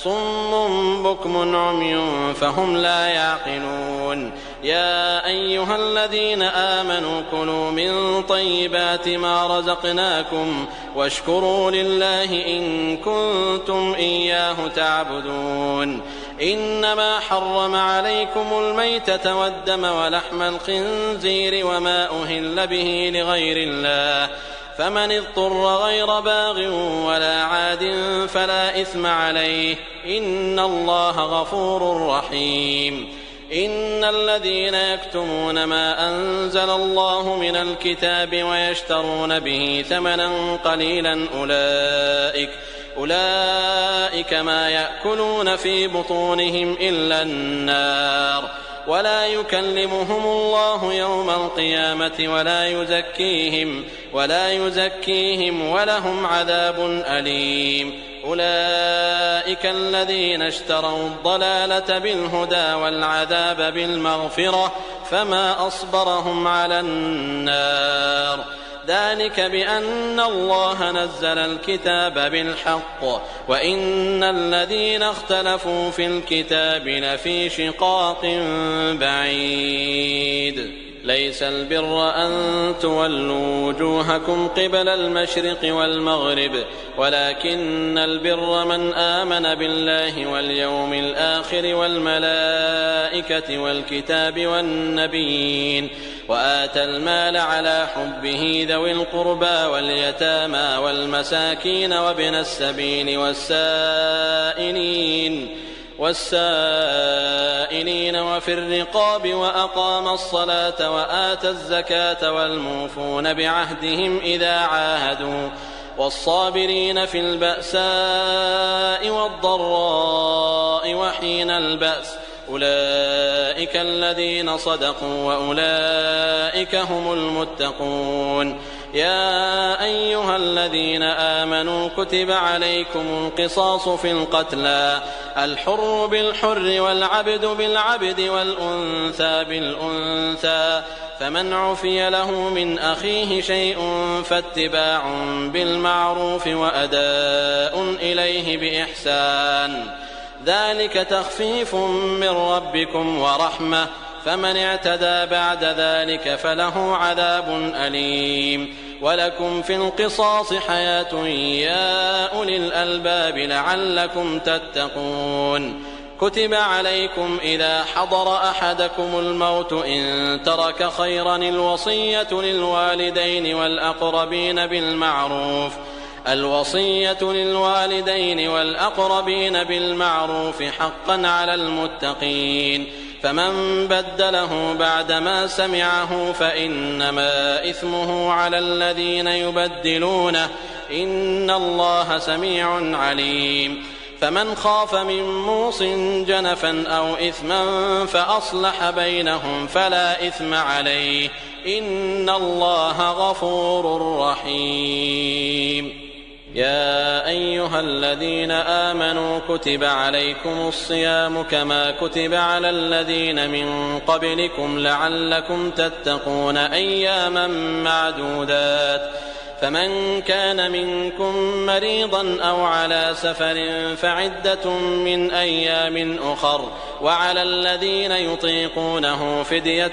[SPEAKER 2] صم بكم عمي فهم لا يعقلون يا أيها الذين آمنوا كلوا من طيبات ما رزقناكم واشكروا لله إن كنتم إياه تعبدون إنما حرم عليكم الميتة والدم ولحم الخنزير وما أهل به لغير الله فمن اضطر غير باغ ولا عاد فلا إثم عليه إن الله غفور رحيم إن الذين يكتمون ما أنزل الله من الكتاب ويشترون به ثمنا قليلا أولئك ما يأكلون في بطونهم إلا النار ولا يكلمهم الله يوم القيامة ولا يزكيهم ولهم عذاب أليم أولئك الذين اشتروا الضلالة بالهدى والعذاب بالمغفرة فما أصبرهم على النار ذلك بأن الله نزل الكتاب بالحق وإن الذين اختلفوا في الكتاب لفي شقاق بعيد ليس البر أن تولوا وجوهكم قبل المشرق والمغرب ولكن البر من آمن بالله واليوم الآخر والملائكة والكتاب والنبيين وآتى المال على حبه ذوي القربى واليتامى والمساكين وابن السبيل والسائلين وفي الرقاب وأقام الصلاة وآتى الزكاة والموفون بعهدهم إذا عاهدوا والصابرين في البأساء والضراء وحين البأس أولئك الذين صدقوا وأولئك هم المتقون يا أيها الذين آمنوا كتب عليكم القصاص في القتلى الحر بالحر والعبد بالعبد والأنثى بالأنثى فمن عفي له من أخيه شيء فاتباع بالمعروف وأداء إليه بإحسان ذلك تخفيف من ربكم ورحمة فمن اعتدى بعد ذلك فله عذاب أليم ولكم في القصاص حياة يا أولي الألباب لعلكم تتقون كتب عليكم إذا حضر أحدكم الموت إن ترك خيرا الوصية للوالدين والأقربين بالمعروف حقا على المتقين فمن بدله بعدما سمعه فإنما إثمه على الذين يبدلونه إن الله سميع عليم فمن خاف من موص جنفا أو إثما فأصلح بينهم فلا إثم عليه إن الله غفور رحيم يا أيها الذين آمنوا كتب عليكم الصيام كما كتب على الذين من قبلكم لعلكم تتقون أياما معدودات فمن كان منكم مريضا أو على سفر فعدة من أيام أخر وعلى الذين يطيقونه فدية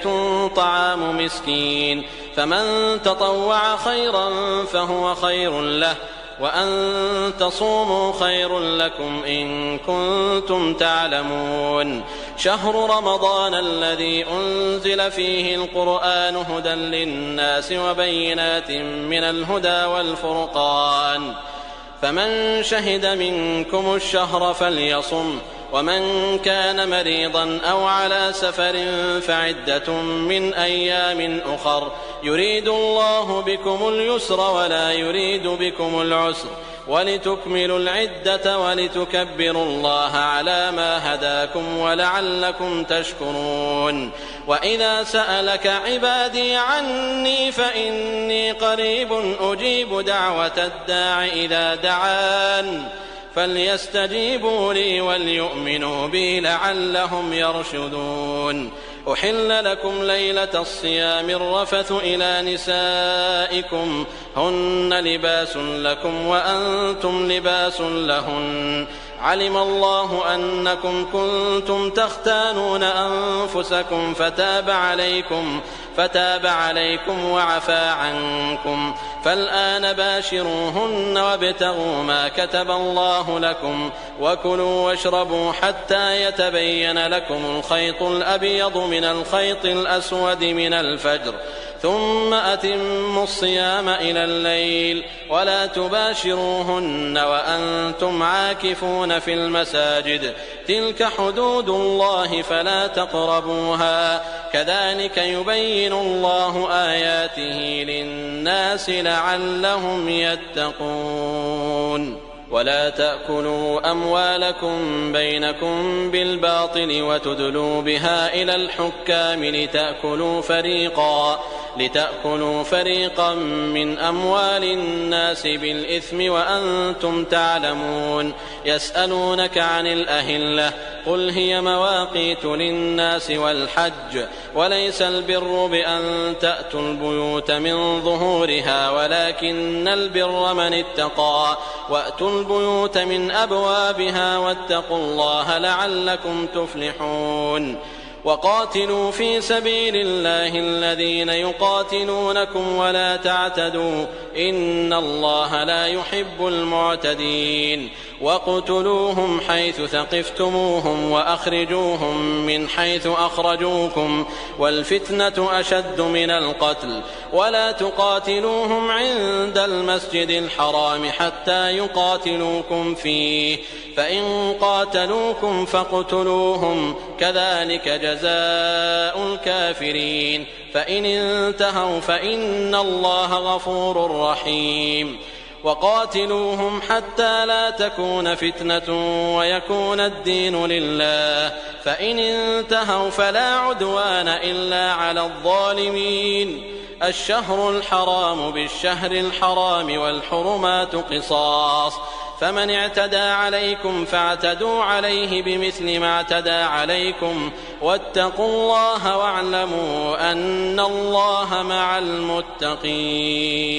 [SPEAKER 2] طعام مسكين فمن تطوع خيرا فهو خير له وأن تصوموا خير لكم إن كنتم تعلمون شهر رمضان الذي أنزل فيه القرآن هدى للناس وبينات من الهدى والفرقان فمن شهد منكم الشهر فليصم ومن كان مريضا أو على سفر فعدة من أيام أخر يريد الله بكم اليسر ولا يريد بكم العسر ولتكملوا العدة ولتكبروا الله على ما هداكم ولعلكم تشكرون. وإذا سألك عبادي عني فإني قريب أجيب دعوة الداع إذا دعان فليستجيبوا لي وليؤمنوا بي لعلهم يرشدون. أحل لكم ليلة الصيام الرفث إلى نسائكم هن لباس لكم وأنتم لباس لهن علم الله أنكم كنتم تختانون أنفسكم فتاب عليكم وعفى عنكم فالآن باشروهن وابتغوا ما كتب الله لكم وكلوا واشربوا حتى يتبين لكم الخيط الأبيض من الخيط الأسود من الفجر ثم أتموا الصيام إلى الليل ولا تباشروهن وأنتم عاكفون في المساجد تلك حدود الله فلا تقربوها كذلك يبين الله آياته للناس لعلهم يتقون. ولا تأكلوا أموالكم بينكم بالباطل وتدلوا بها إلى الحكام لتأكلوا فريقا من أموال الناس بالإثم وأنتم تعلمون. يسألونك عن الأهلة قل هي مواقيت للناس والحج وليس البر بأن تأتوا البيوت من ظهورها ولكن البر من اتقى وأتوا البيوت من أبوابها واتقوا الله لعلكم تفلحون. وقاتلوا في سبيل الله الذين يقاتلونكم ولا تعتدوا إن الله لا يحب المعتدين. واقتلوهم حيث ثقفتموهم وأخرجوهم من حيث أخرجوكم والفتنة أشد من القتل ولا تقاتلوهم عند المسجد الحرام حتى يقاتلوكم فيه فإن قاتلوكم فاقتلوهم كذلك جزاء الكافرين فإن انتهوا فإن الله غفور رحيم. وقاتلوهم حتى لا تكون فتنة ويكون الدين لله فإن انتهوا فلا عدوان إلا على الظالمين. الشهر الحرام بالشهر الحرام والحرمات قصاص فمن اعتدى عليكم فاعتدوا عليه بمثل ما اعتدى عليكم واتقوا الله واعلموا أن الله مع المتقين.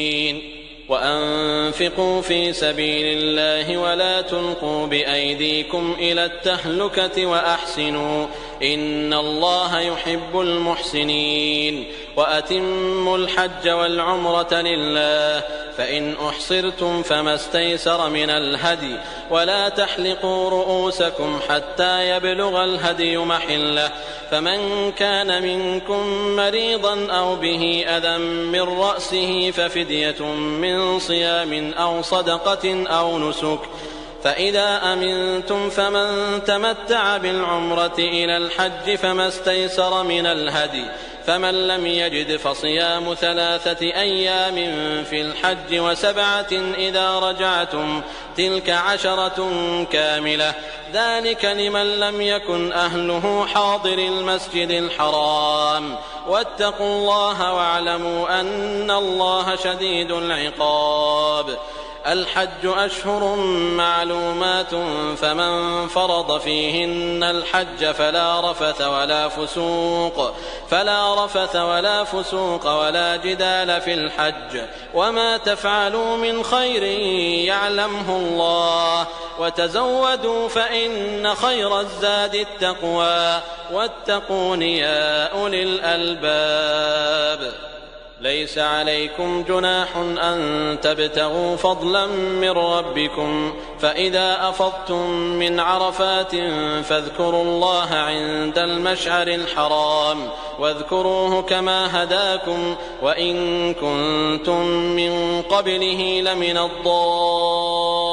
[SPEAKER 2] وأنفقوا في سبيل الله ولا تلقوا بأيديكم إلى التهلكة وأحسنوا إن الله يحب المحسنين. وأتموا الحج والعمرة لله فإن أحصرتم فما استيسر من الهدي ولا تحلقوا رؤوسكم حتى يبلغ الهدي محله فمن كان منكم مريضا أو به أذى من رأسه ففدية من صيام أو صدقة أو نسك فإذا أمنتم فمن تمتع بالعمرة إلى الحج فما استيسر من الهدي فمن لم يجد فصيام 3 أيام في الحج و7 إذا رجعتم تلك 10 كاملة ذلك لمن لم يكن أهله حاضر المسجد الحرام واتقوا الله واعلموا أن الله شديد العقاب. الحج أشهر معلومات فمن فرض فيهن الحج فلا رفث ولا فسوق ولا جدال في الحج وما تفعلوا من خير يعلمه الله وتزودوا فإن خير الزاد التقوى واتقون يا أولي الألباب. ليس عليكم جناح أن تبتغوا فضلا من ربكم فإذا أفضتم من عرفات فاذكروا الله عند المشعر الحرام واذكروه كما هداكم وإن كنتم من قبله لمن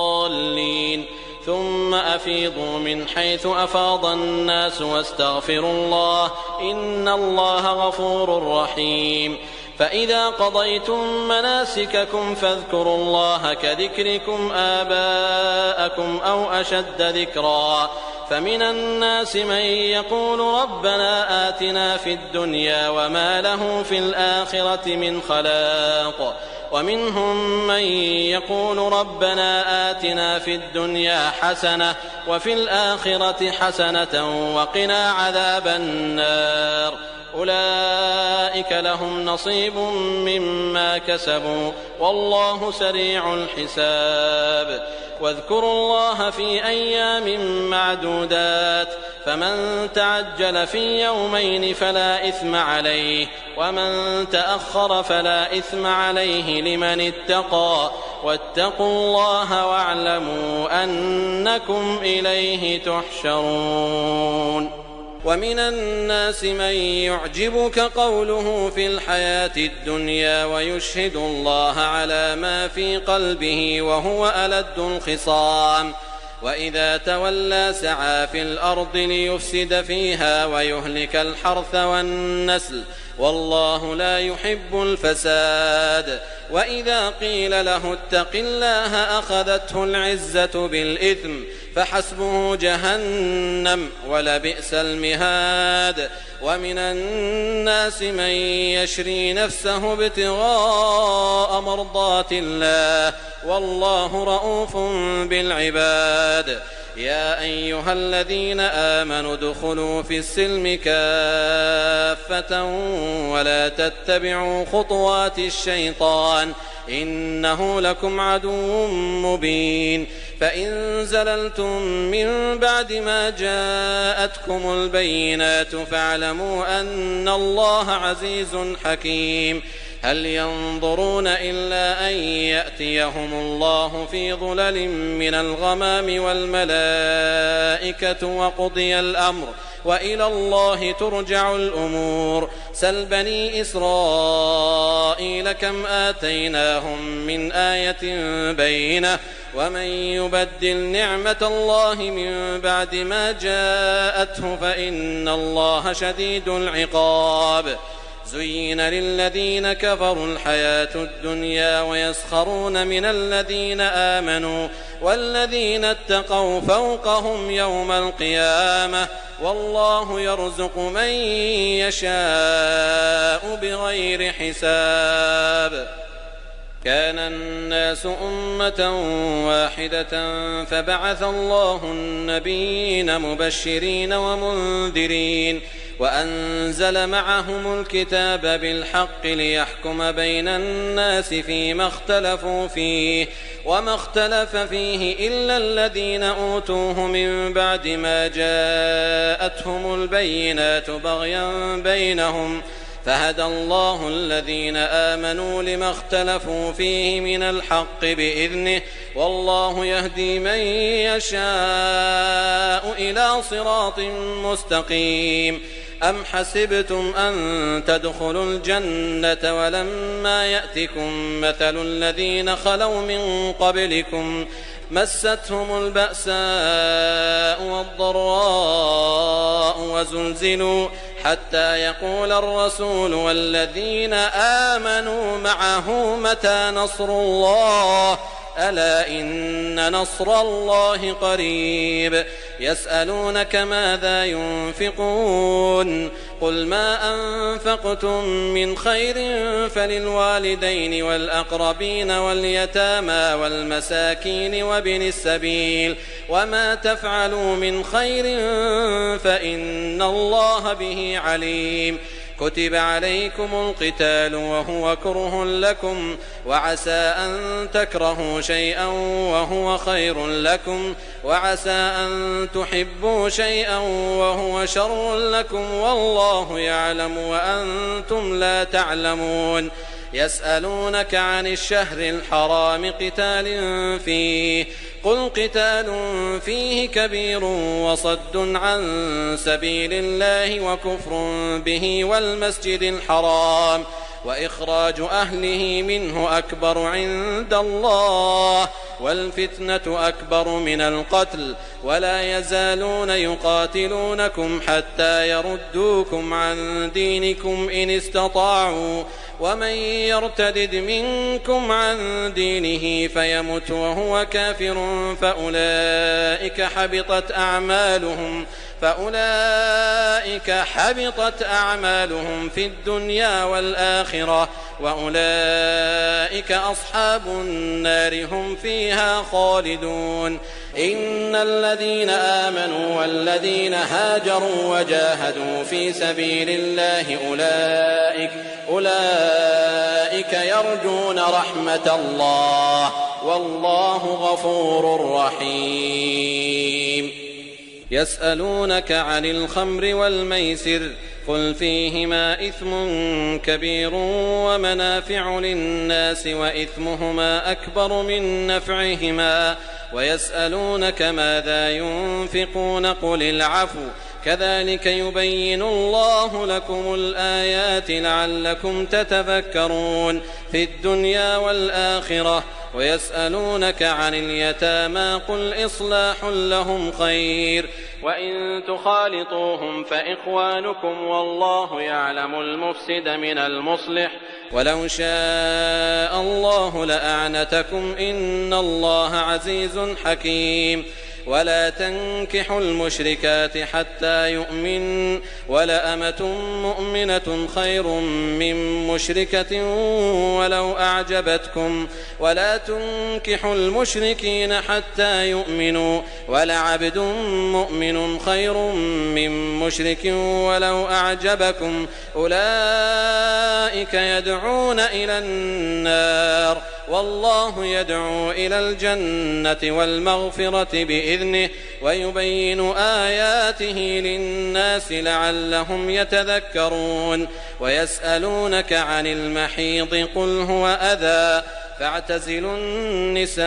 [SPEAKER 2] الضالين ثم أفيضوا من حيث أفاض الناس واستغفروا الله إن الله غفور رحيم. فإذا قضيتم مناسككم فاذكروا الله كذكركم آباءكم أو أشد ذكرا. فمن الناس من يقول ربنا آتنا في الدنيا وما له في الآخرة من خلاق، ومنهم من يقول ربنا آتنا في الدنيا حسنة وفي الآخرة حسنة وقنا عذاب النار. أولئك لهم نصيب مما كسبوا والله سريع الحساب. واذكروا الله في أيام معدودات، فمن تعجل في يومين فلا إثم عليه، ومن تأخر فلا إثم عليه لمن اتقى. واتقوا الله واعلموا أنكم إليه تحشرون. ومن الناس من يعجبك قوله في الحياة الدنيا ويشهد الله على ما في قلبه وهو ألد الخصام، وإذا تولى سعى في الأرض ليفسد فيها ويهلك الحرث والنسل والله لا يحب الفساد. وإذا قيل له اتق الله أخذته العزة بالإثم فحسبه جهنم ولبئس المهاد. ومن الناس من يشري نفسه ابتغاء مرضات الله والله رؤوف بالعباد. يا أيها الذين آمنوا ادخلوا في السلم كافة ولا تتبعوا خطوات الشيطان إنه لكم عدو مبين. فإن زللتم من بعد ما جاءتكم البينات فاعلموا أن الله عزيز حكيم. هل ينظرون إلا أن يأتيهم الله في ظلل من الغمام والملائكة وقضي الأمر وإلى الله ترجع الأمور. سل بني إسرائيل كم آتيناهم من آية بينة ومن يبدل نعمة الله من بعد ما جاءته فإن الله شديد العقاب. زين للذين كفروا الحياة الدنيا ويسخرون من الذين آمنوا والذين اتقوا فوقهم يوم القيامة والله يرزق من يشاء بغير حساب. كان الناس أمة واحدة فبعث الله النبيين مبشرين ومنذرين وأنزل معهم الكتاب بالحق ليحكم بين الناس فيما اختلفوا فيه وما اختلف فيه إلا الذين أوتوه من بعد ما جاءتهم البينات بغيا بينهم فهدى الله الذين آمنوا لما اختلفوا فيه من الحق بإذنه والله يهدي من يشاء إلى صراط مستقيم. أم حسبتم أن تدخلوا الجنة ولما يأتكم مثل الذين خلوا من قبلكم مستهم البأساء والضراء وزلزلوا حتى يقول الرسول والذين آمنوا معه متى نصر الله ألا إن نصر الله قريب. يسألونك ماذا ينفقون قل ما أنفقتم من خير فللوالدين والأقربين واليتامى والمساكين وابن السبيل وما تفعلوا من خير فإن الله به عليم. كتب عليكم القتال وهو كره لكم وعسى أن تكرهوا شيئا وهو خير لكم وعسى أن تحبوا شيئا وهو شر لكم والله يعلم وأنتم لا تعلمون. يسألونك عن الشهر الحرام قتال فيه قل قتال فيه كبير وصد عن سبيل الله وكفر به والمسجد الحرام وإخراج أهله منه أكبر عند الله والفتنة أكبر من القتل ولا يزالون يقاتلونكم حتى يردوكم عن دينكم إن استطاعوا ومن يرتدد منكم عن دينه فيمت وهو كافر فأولئك حبطت أعمالهم في الدنيا والآخرة وأولئك أصحاب النار هم فيها خالدون. إن الذين آمنوا والذين هاجروا وجاهدوا في سبيل الله أولئك يرجون رحمة الله والله غفور رحيم. يسألونك عن الخمر والميسر قل فيهما إثم كبير ومنافع للناس وإثمهما أكبر من نفعهما ويسألونك ماذا ينفقون قل العفو كذلك يبين الله لكم الآيات لعلكم تتذكرون في الدنيا والآخرة. ويسألونك عن اليتامى قل إصلاح لهم خير وإن تخالطوهم فإخوانكم والله يعلم المفسد من المصلح ولو شاء الله لأعنتكم إن الله عزيز حكيم. ولا تنكحوا المشركات حتى يؤمن ولأمة مؤمنة خير من مشركة ولو أعجبتكم ولا تنكحوا المشركين حتى يؤمنوا ولعبد مؤمن خير من مشرك ولو أعجبكم أولئك يدعون إلى النار والله يدعو إلى الجنة والمغفرة بإذنه ويبين آياته للناس لعلهم يتذكرون. ويسألونك عن المحيض قل هو أذى فاعتزلوا النساء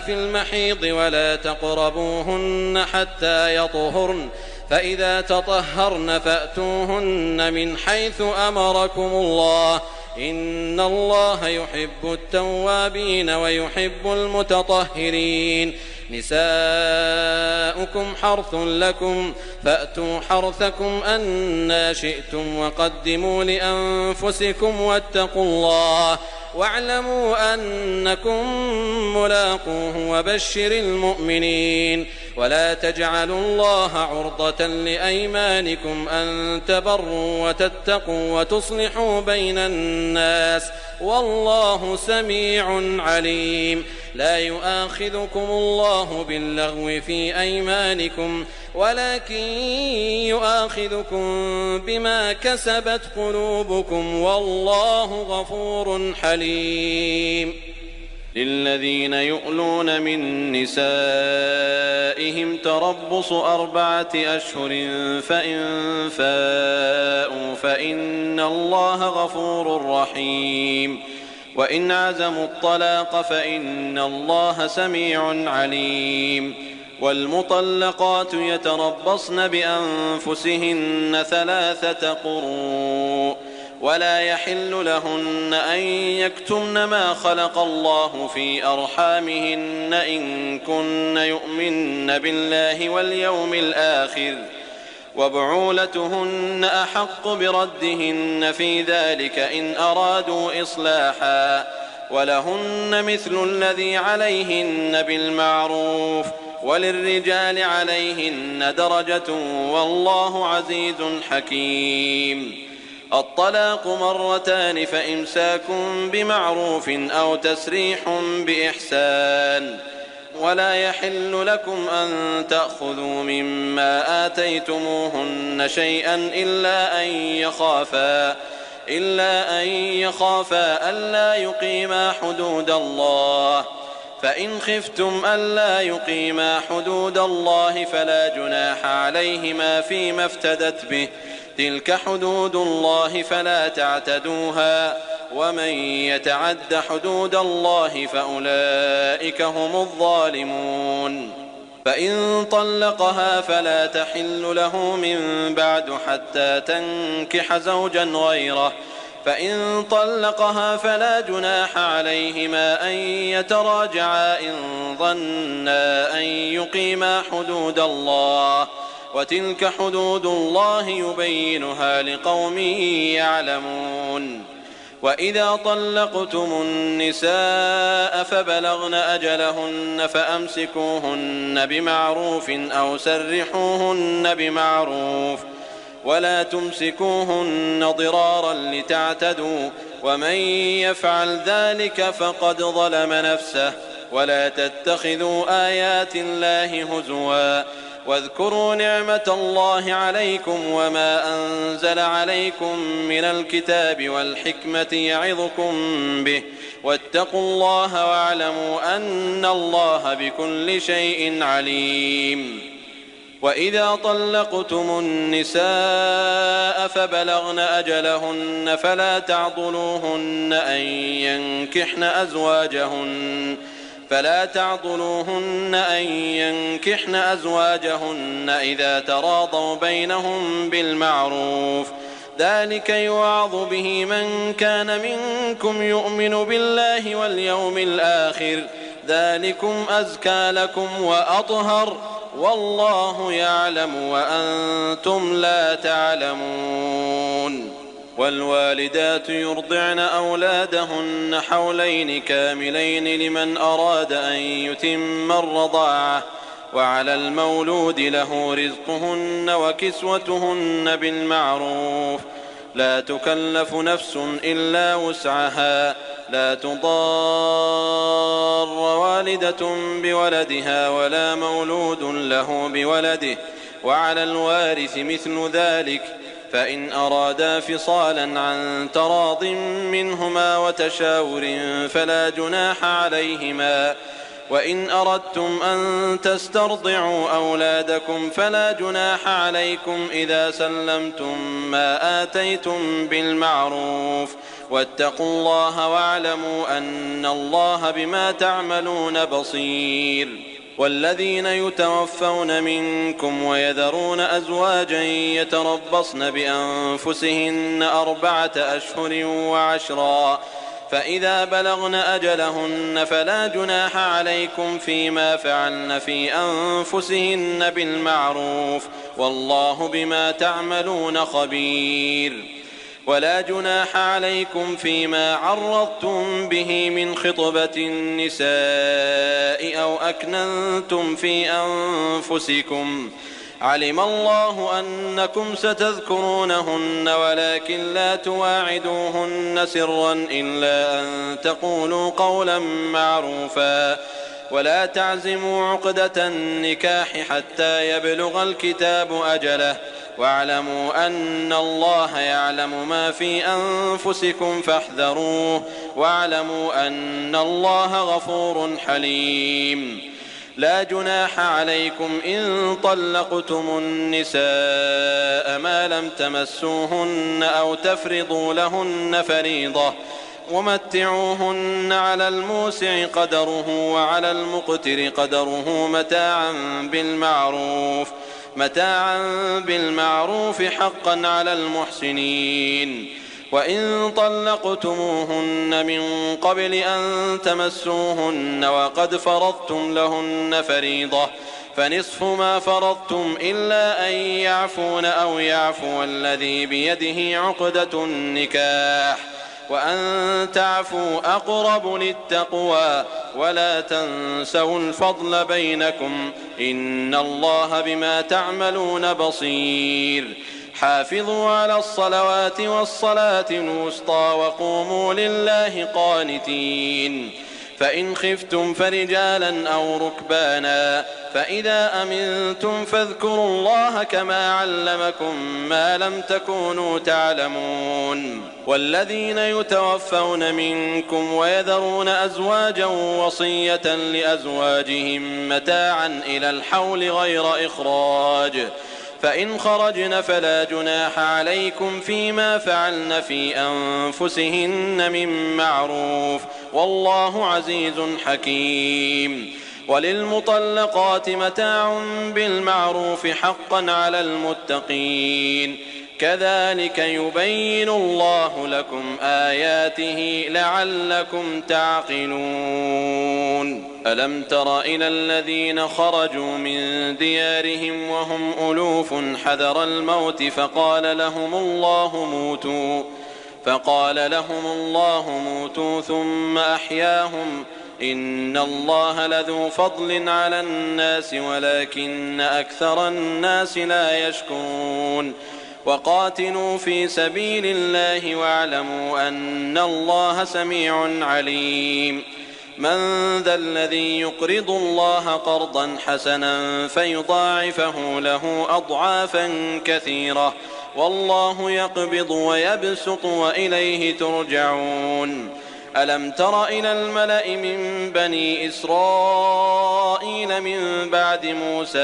[SPEAKER 2] في المحيض ولا تقربوهن حتى يطهرن فإذا تطهرن فأتوهن من حيث أمركم الله إن الله يحب التوابين ويحب المتطهرين. نساؤكم حرث لكم فأتوا حرثكم أنى شئتم وقدموا لأنفسكم واتقوا الله واعلموا أنكم ملاقوه وبشر المؤمنين. ولا تجعلوا الله عرضة لأيمانكم أن تبروا وتتقوا وتصلحوا بين الناس والله سميع عليم. لا يؤاخذكم الله باللغو في أيمانكم ولكن يؤاخذكم بما كسبت قلوبكم والله غفور حليم.
[SPEAKER 3] للذين يؤلون من نسائهم تربص 4 أشهر فإن فاءوا فإن الله غفور رحيم. وإن عزموا الطلاق فإن الله سميع عليم. والمطلقات يتربصن بأنفسهن 3 قروء ولا يحل لهن أن يكتمن ما خلق الله في أرحامهن إن كن يؤمن بالله واليوم الآخر وبعولتهن أحق بردهن في ذلك إن أرادوا إصلاحا ولهن مثل الذي عليهن بالمعروف وللرجال عليهن درجة والله عزيز حكيم. الطلاق 2 فإمساك بمعروف أو تسريح بإحسان. ولا يحل لكم أن تأخذوا مما آتيتموهن شيئا إلا أن يخافا ألا يقيما حدود الله فإن خفتم ألا يقيما حدود الله فلا جناح عليهما فيما افتدت به تلك حدود الله فلا تعتدوها ومن يتعد حدود الله فأولئك هم الظالمون. فإن طلقها فلا تحل له من بعد حتى تنكح زوجا غيره
[SPEAKER 2] فإن طلقها فلا جناح عليهما أن يتراجعا إن ظنا أن يقيما حدود الله، وتلك حدود الله يبينها لقوم يعلمون. وإذا طلقتم النساء فبلغن أجلهن فأمسكوهن بمعروف أو سرحوهن بمعروف، ولا تمسكوهن ضرارا لتعتدوا، ومن يفعل ذلك فقد ظلم نفسه. ولا تتخذوا آيات الله هزوا، واذكروا نعمة الله عليكم وما أنزل عليكم من الكتاب والحكمة يعظكم به، واتقوا الله واعلموا أن الله بكل شيء عليم. وإذا طلقتم النساء فبلغن أجلهن فلا تعضلوهن أن ينكحن أزواجهن إذا تراضوا بينهم بالمعروف، ذلك يوعظ به من كان منكم يؤمن بالله واليوم الآخر، ذلكم أزكى لكم وأطهر، والله يعلم وأنتم لا تعلمون. والوالدات يرضعن أولادهن حولين كاملين لمن أراد أن يتم الرضاعة، وعلى المولود له رزقهن وكسوتهن بالمعروف، لا تكلف نفس إلا وسعها، لا تضار والدة بولدها ولا مولود له بولده، وعلى الوارث مثل ذلك، فإن أرادا فصالا عن تراض منهما وتشاور فلا جناح عليهما. وإن أردتم أن تسترضعوا أولادكم فلا جناح عليكم إذا سلمتم ما آتيتم بالمعروف، واتقوا الله واعلموا أن الله بما تعملون بصير. والذين يتوفون منكم ويذرون أزواجا يتربصن بأنفسهن 4 أشهر وعشرا، فإذا بلغن أجلهن فلا جناح عليكم فيما فعلن في أنفسهن بالمعروف، والله بما تعملون خبير. ولا جناح عليكم فيما عرضتم به من خطبة النساء أو أكننتم في أنفسكم، علم الله أنكم ستذكرونهن ولكن لا تواعدوهن سرا إلا أن تقولوا قولا معروفا، ولا تعزموا عقدة النكاح حتى يبلغ الكتاب أجله، واعلموا أن الله يعلم ما في أنفسكم فاحذروه، واعلموا أن الله غفور حليم. لا جناح عليكم إن طلقتم النساء ما لم تمسوهن أو تفرضوا لهن فريضة، ومتعوهن على الموسع قدره وعلى المقتر قدره متاعا بالمعروف حقا على المحسنين. وإن طلقتموهن من قبل أن تمسوهن وقد فرضتم لهن فريضة فنصف ما فرضتم إلا أن يعفون أو يعفو الذي بيده عقدة النكاح، وأن تعفوا أقرب للتقوى، ولا تنسوا الفضل بينكم، إن الله بما تعملون بصير. حافظوا على الصلوات والصلاة الوسطى وقوموا لله قانتين. فإن خفتم فرجالا أو ركبانا فإذا أمنتم فاذكروا الله كما علمكم ما لم تكونوا تعلمون. والذين يتوفون منكم ويذرون أزواجا وصية لأزواجهم متاعا إلى الحول غير إخراج، فإن خرجن فلا جناح عليكم فيما فعلن في أنفسهن من معروف، والله عزيز حكيم. وللمطلقات متاع بالمعروف حقا على المتقين.
[SPEAKER 3] كذلك يبين الله لكم آياته لعلكم تعقلون ألم تر إلى الذين خرجوا من ديارهم وهم ألوف حذر الموت فقال لهم الله موتوا ثم أحياهم إن الله لذو فضل على الناس ولكن أكثر الناس لا يشكرون وقاتلوا في سبيل الله واعلموا أن الله سميع عليم من ذا الذي يقرض الله قرضا حسنا فيضاعفه له أضعافا كثيرة والله يقبض ويبسط وإليه ترجعون ألم تر إلى الملأ من بني إسرائيل من بعد موسى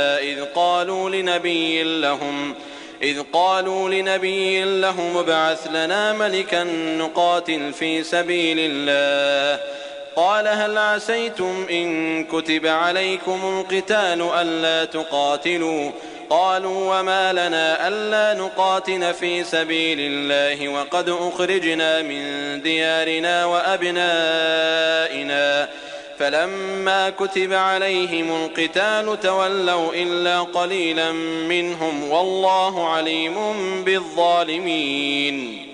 [SPEAKER 3] إذ قالوا لنبي لهم ابعث لنا ملكا نقاتل في سبيل الله قال هل عسيتم إن كتب عليكم القتال ألا تقاتلوا قالوا وما لنا ألا نقاتل في سبيل الله وقد أخرجنا من ديارنا وأبنائنا فلما كتب عليهم القتال تولوا إلا قليلا منهم والله عليم بالظالمين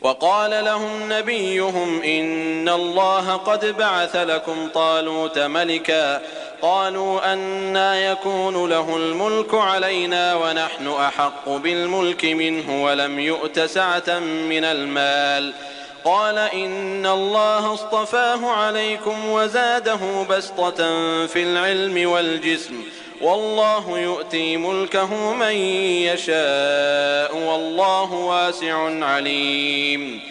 [SPEAKER 3] وقال لهم نبيهم إن الله قد بعث لكم طالوت ملكا قالوا أنى يكون له الملك علينا ونحن أحق بالملك منه ولم يؤت سعة من المال قال إن الله اصطفاه عليكم وزاده بسطة في العلم والجسم والله يؤتي ملكه من يشاء والله واسع عليم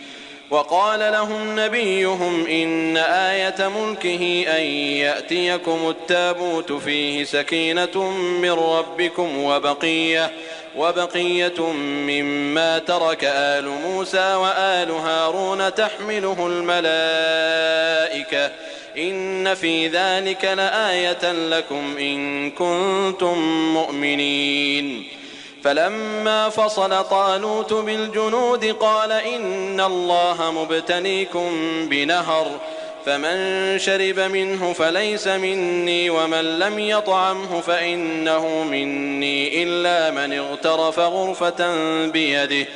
[SPEAKER 3] وقال لهم نبيهم إن آية ملكه أن يأتيكم التابوت فيه سكينة من ربكم وبقية مما ترك آل موسى وآل هارون تحمله الملائكة إن في ذلك لآية لكم إن كنتم مؤمنين فلما فصل طالوت بالجنود قال إن الله مبتليكم بنهر فمن شرب منه فليس مني ومن لم يطعمه فإنه مني إلا من اغترف غرفة بيده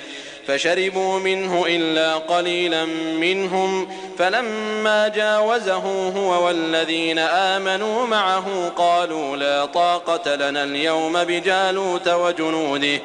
[SPEAKER 3] فشربوا منه إلا قليلا منهم فلما جاوزه هو والذين آمنوا معه قالوا لا طاقة لنا اليوم بجالوت وجنوده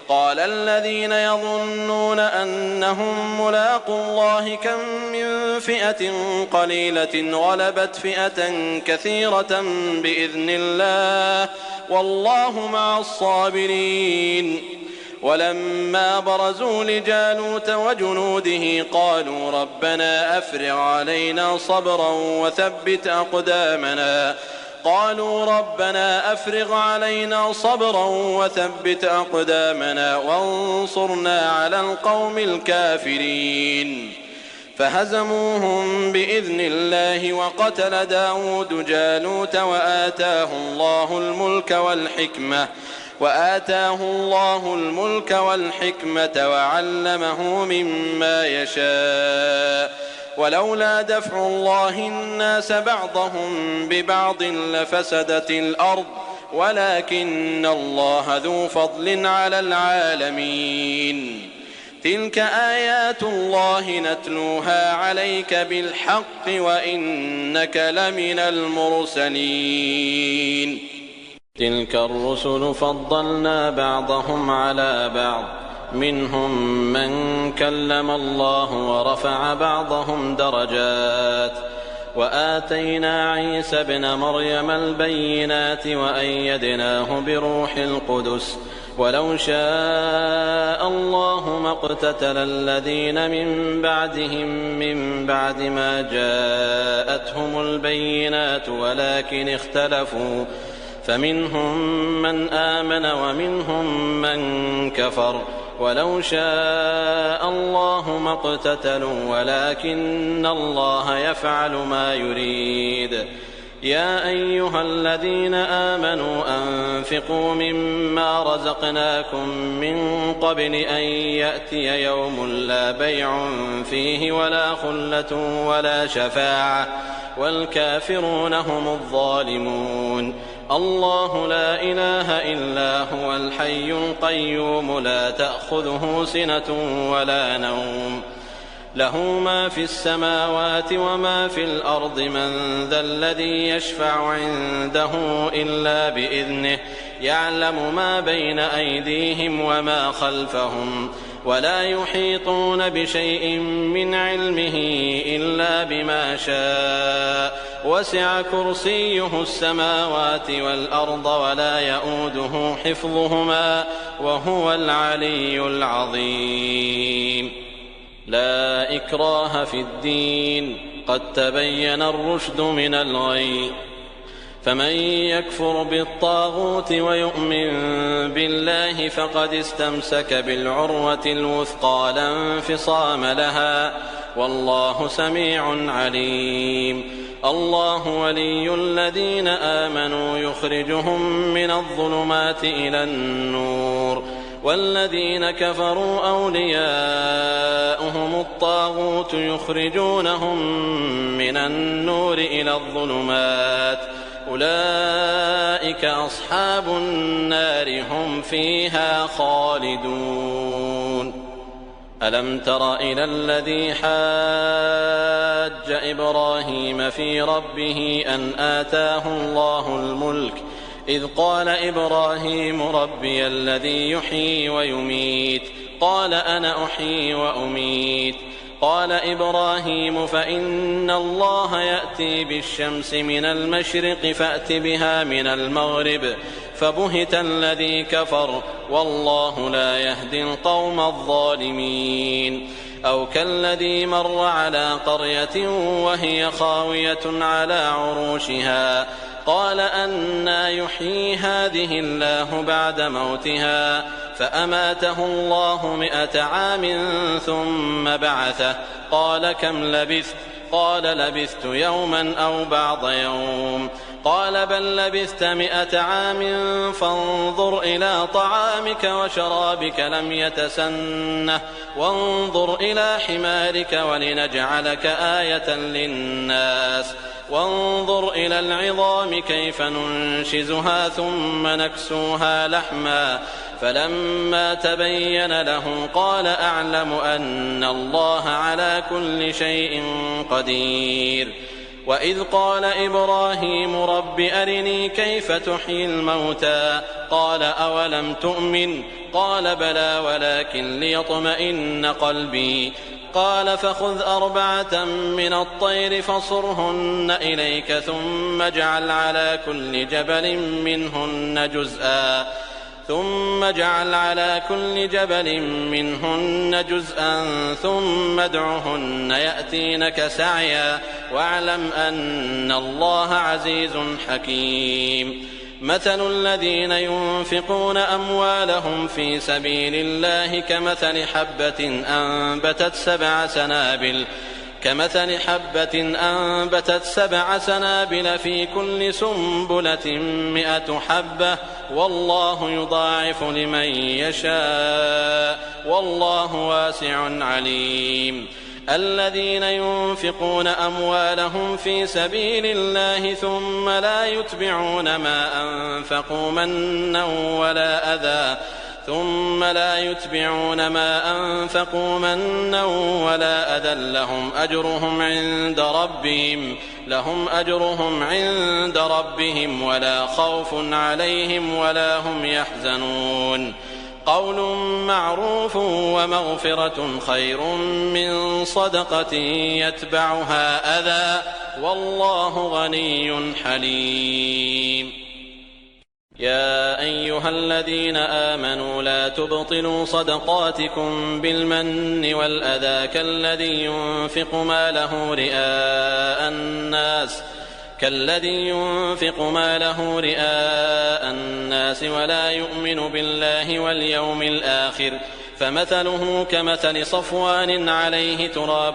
[SPEAKER 3] قال الذين يظنون أنهم ملاقوا الله كم من فئة قليلة غلبت فئة كثيرة بإذن الله والله مع الصابرين ولما برزوا لجالوت وجنوده قالوا ربنا أفرغ علينا صبرا وثبت أقدامنا وانصرنا على القوم الكافرين فهزموهم بإذن الله وقتل داود جالوت وآتاه الله الملك والحكمة وعلمه مما يشاء ولولا دفع الله الناس بعضهم ببعض لفسدت الأرض ولكن الله ذو فضل على العالمين تلك آيات الله نتلوها عليك بالحق وإنك لمن المرسلين تلك الرسل فضلنا بعضهم على بعض منهم من كلم الله ورفع بعضهم درجات وآتينا عيسى ابن مريم البينات وأيدناه بروح القدس ولو شاء الله ما اقتتل الذين من بعدهم من بعد ما جاءتهم البينات ولكن اختلفوا فمنهم من آمن ومنهم من كفر ولو شاء الله ما اقتتلوا ولكن الله يفعل ما يريد يا أيها الذين آمنوا أنفقوا مما رزقناكم من قبل أن يأتي يوم لا بيع فيه ولا خلة ولا شفاعة والكافرون هم الظالمون. الله لا إله إلا هو الحي القيوم لا تأخذه سنة ولا نوم له ما في السماوات وما في الأرض من ذا الذي يشفع عنده إلا بإذنه يعلم ما بين أيديهم وما خلفهم ولا يحيطون بشيء من علمه إلا بما شاء وسع كرسيه السماوات والأرض ولا يؤوده حفظهما وهو العلي العظيم. لا إكراه في الدين قد تبين الرشد من الغي فمن يكفر بالطاغوت ويؤمن بالله فقد استمسك بالعروة الوثقى لا انفصام لها والله سميع عليم. الله ولي الذين آمنوا يخرجهم من الظلمات إلى النور والذين كفروا أولياؤهم الطاغوت يخرجونهم من النور إلى الظلمات أولئك أصحاب النار هم فيها خالدون. ألم تر إلى الذي حاج إبراهيم في ربه أن آتاه الله الملك إذ قال إبراهيم ربي الذي يحيي ويميت قال أنا أحيي وأميت قال إبراهيم فإن الله يأتي بالشمس من المشرق فأت بها من المغرب فبهت الذي كفر والله لا يهدي القوم الظالمين. أو كالذي مر على قرية وهي خاوية على عروشها قال أنى يحيي هذه الله بعد موتها فأماته الله 100 عام ثم بعثه قال كم لبثت قال لبثت يوما أو بعض يوم قال بل لبثت 100 عام فانظر إلى طعامك وشرابك لم يتسنه وانظر إلى حمارك ولنجعلك آية للناس وانظر إلى العظام كيف ننشزها ثم نكسوها لحما فلما تبين له قال أعلم أن الله على كل شيء قدير. وإذ قال إبراهيم رب أرني كيف تحيي الموتى قال أولم تؤمن قال بلى ولكن ليطمئن قلبي قال فخذ 4 من الطير فصرهن إليك ثم اجعل على كل جبل منهن جزءا ثم ادعهن يأتينك سعيا واعلم أن الله عزيز حكيم. مثل الذين ينفقون أموالهم في سبيل الله كمثل حبة أنبتت 7 سنابل في كل سنبلة 100 حبة والله يضاعف لمن يشاء والله واسع عليم. الذين ينفقون أموالهم في سبيل الله ثم لا يتبعون ما أنفقوا منا ولا أذى لهم أجرهم عند ربهم ولا خوف عليهم ولا هم يحزنون. قول معروف ومغفرة خير من صدقة يتبعها أذى والله غني حليم. يا أيها الذين آمنوا لا تبطلوا صدقاتكم بالمن والأذى كالذي ينفق ماله رئاء الناس ولا يؤمن بالله واليوم الآخر فمثله كمثل صفوان عليه تراب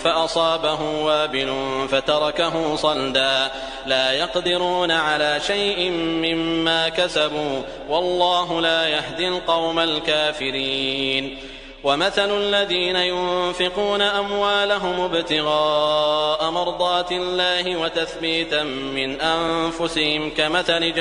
[SPEAKER 3] فأصابه وابل فتركه صلدا لا يقدرون على شيء مما كسبوا والله لا يهدي القوم الكافرين. ومثل الذين ينفقون أموالهم ابتغاء مرضات الله وتثبيتا من أنفسهم كمثل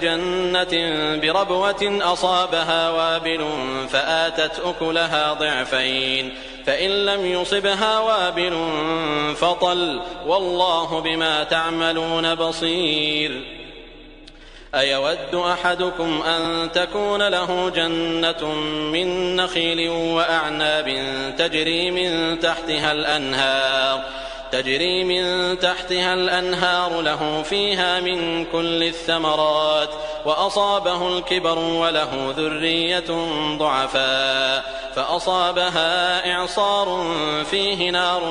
[SPEAKER 3] جنة بربوة أصابها وابل فآتت أكلها ضعفين فإن لم يصبها وابل فطل والله بما تعملون بصير. أيود أحدكم أن تكون له جنة من نخيل وأعناب تجري من تحتها الأنهار له فيها من كل الثمرات وأصابه الكبر وله ذرية ضعفاء فأصابها إعصار فيه نار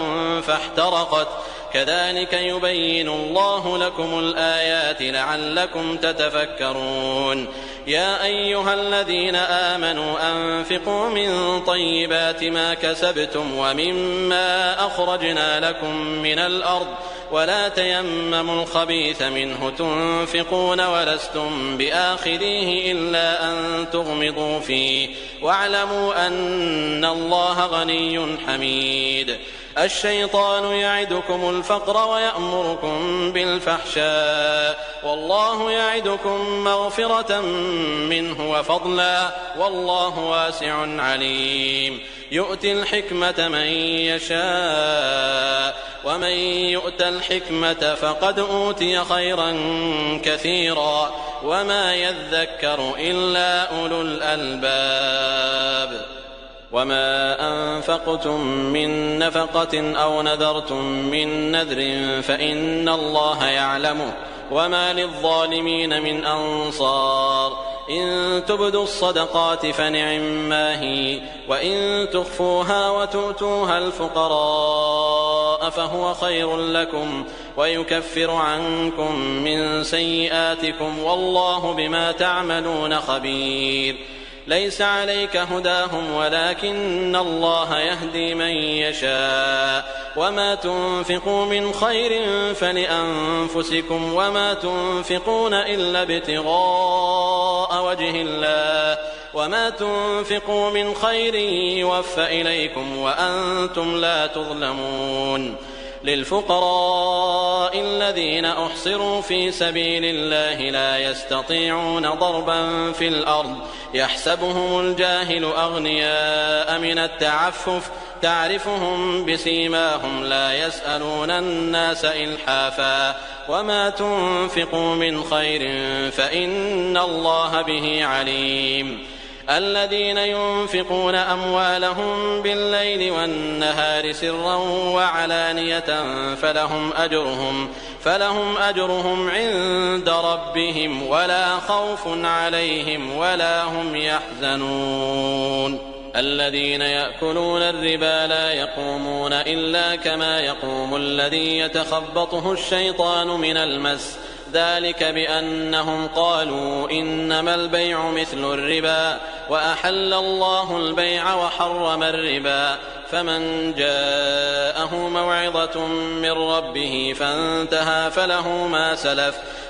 [SPEAKER 3] فاحترقت كذلك يبين الله لكم الآيات لعلكم تتفكرون. يا أيها الذين آمنوا أنفقوا من طيبات ما كسبتم ومما أخرجنا لكم من الأرض ولا تيمموا الخبيث منه تنفقون ولستم بآخذيه إلا أن تغمضوا فيه واعلموا أن الله غني حميد. الشيطان يعدكم الفقر ويأمركم بالفحشاء والله يعدكم مغفرة منه وفضلا والله واسع عليم. يؤتي الحكمة من يشاء ومن يؤت الحكمة فقد أوتي خيرا كثيرا وما يذكر إلا أولو الألباب. وما أنفقتم من نفقة أو نذرتم من نذر فإن الله يعلمه وما للظالمين من أنصار. إن تبدوا الصدقات فنعما هي وإن تخفوها وتؤتوها الفقراء فهو خير لكم ويكفر عنكم من سيئاتكم والله بما تعملون خبير. ليس عليك هداهم ولكن الله يهدي من يشاء وما تنفقوا من خير فلأنفسكم وما تنفقون إلا ابتغاء وجه الله وما تنفقوا من خير يوفى إليكم وأنتم لا تظلمون. للفقراء الذين أحصروا في سبيل الله لا يستطيعون ضربا في الأرض يحسبهم الجاهل أغنياء من التعفف تعرفهم بسيماهم لا يسألون الناس إلحافا وما تنفقوا من خير فإن الله به عليم. الذين ينفقون أموالهم بالليل والنهار سرا وعلانية فلهم أجرهم عند ربهم ولا خوف عليهم ولا هم يحزنون. الذين يأكلون الربا لا يقومون إلا كما يقوم الذي يتخبطه الشيطان من المس ذلك بأنهم قالوا إنما البيع مثل الربا وأحل الله البيع وحرم الربا فمن جاءه موعظة من ربه فانتهى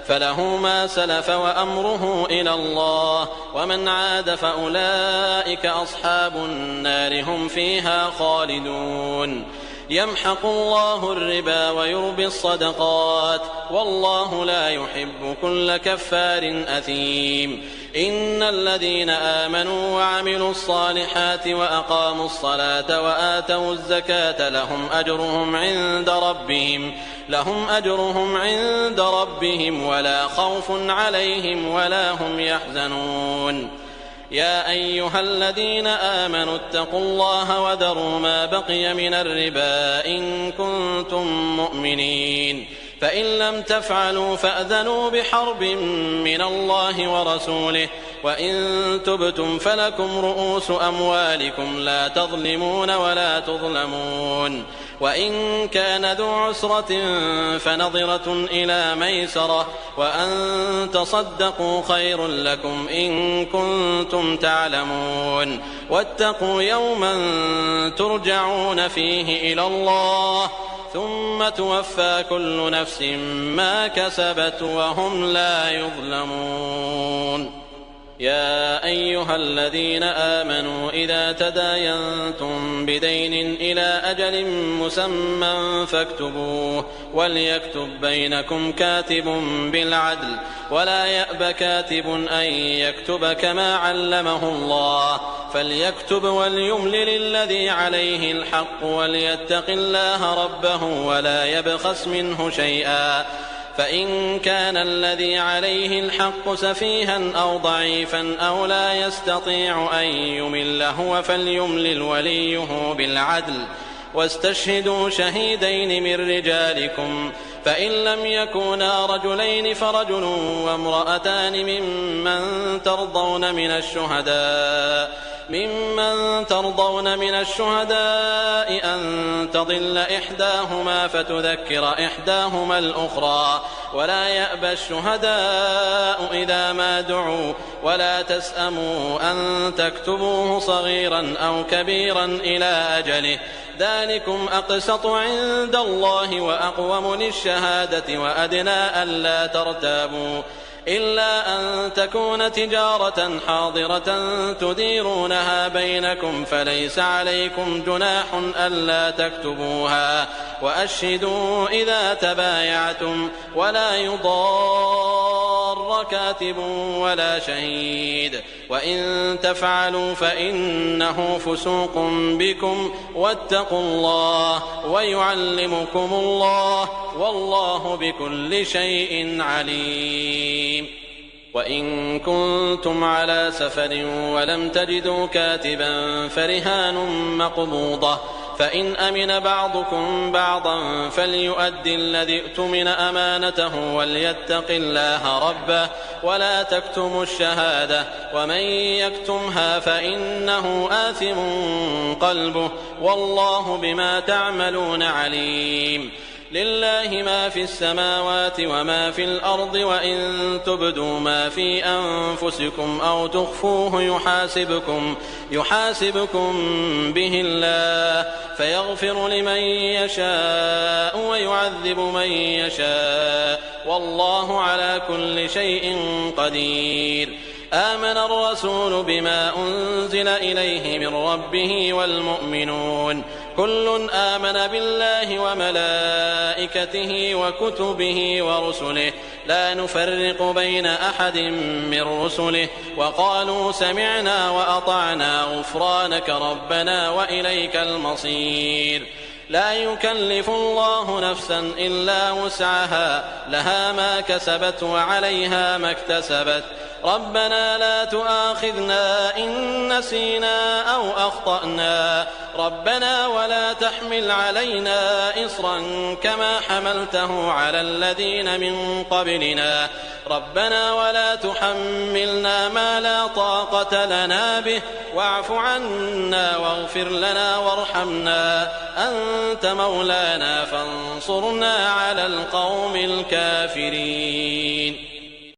[SPEAKER 3] فله ما سلف وأمره إلى الله ومن عاد فأولئك أصحاب النار هم فيها خالدون. يمحق الله الربا ويربي الصدقات والله لا يحب كل كفار أثيم. إن الذين آمنوا وعملوا الصالحات وأقاموا الصلاة وآتوا الزكاة لهم أجرهم عند ربهم ولا خوف عليهم ولا هم يحزنون. يا أيها الذين آمنوا اتقوا الله وذروا ما بقي من الربا إن كنتم مؤمنين فإن لم تفعلوا فأذنوا بحرب من الله ورسوله وإن تبتم فلكم رؤوس أموالكم لا تظلمون ولا تظلمون وإن كان ذو عسرة فنظرة إلى ميسرة وأن تصدقوا خير لكم إن كنتم تعلمون واتقوا يوما ترجعون فيه إلى الله ثم توفى كل نفس ما كسبت وهم لا يظلمون. يا أيها الذين آمنوا إذا تداينتم بدين إلى أجل مسمى فاكتبوه وليكتب بينكم كاتب بالعدل ولا يأب كاتب أن يكتب كما علمه الله فليكتب وليملل الذي عليه الحق وليتق الله ربه ولا يبخس منه شيئا فإن كان الذي عليه الحق سفيها أو ضعيفا أو لا يستطيع أن يمل هو فليملل وليه بالعدل واستشهدوا شهيدين من رجالكم فإن لم يكونا رجلين فرجل وامرأتان ممن ترضون من الشهداء أن تضل إحداهما فتذكر إحداهما الأخرى ولا يأبى الشهداء إذا ما دعوا ولا تسأموا أن تكتبوه صغيرا أو كبيرا إلى أجله ذلكم أقسط عند الله وأقوم للشهادة وأدنى ألا ترتابوا إلا أن تكون تجارة حاضرة تديرونها بينكم فليس عليكم جناح ألا تكتبوها وأشهدوا إذا تبايعتم ولا يضار كاتب ولا شهيد وإن تفعلوا فإنه فسوق بكم واتقوا الله ويعلمكم الله والله بكل شيء عليم. وإن كنتم على سفر ولم تجدوا كاتبا فرهان مقبوضة فإن أمن بعضكم بعضا فليؤدي الذي اؤتمن أمانته وليتق الله ربه ولا تكتموا الشهادة ومن يكتمها فإنه آثم قلبه والله بما تعملون عليم. لله ما في السماوات وما في الأرض وإن تبدوا ما في أنفسكم أو تخفوه يحاسبكم به الله فيغفر لمن يشاء ويعذب من يشاء والله على كل شيء قدير. آمن الرسول بما أنزل إليه من ربه والمؤمنون كل آمن بالله وملائكته وكتبه ورسله لا نفرق بين أحد من رسله وقالوا سمعنا وأطعنا غفرانك ربنا وإليك المصير. لا يكلف الله نفسا إلا وسعها لها ما كسبت وعليها ما اكتسبت ربنا لا تؤاخذنا إن نسينا أو أخطأنا ربنا ولا تحمل علينا إصرا كما حملته على الذين من قبلنا ربنا ولا تحملنا ما لا طاقة لنا به واعف عنا واغفر لنا وارحمنا أنت مولانا فانصرنا على القوم الكافرين.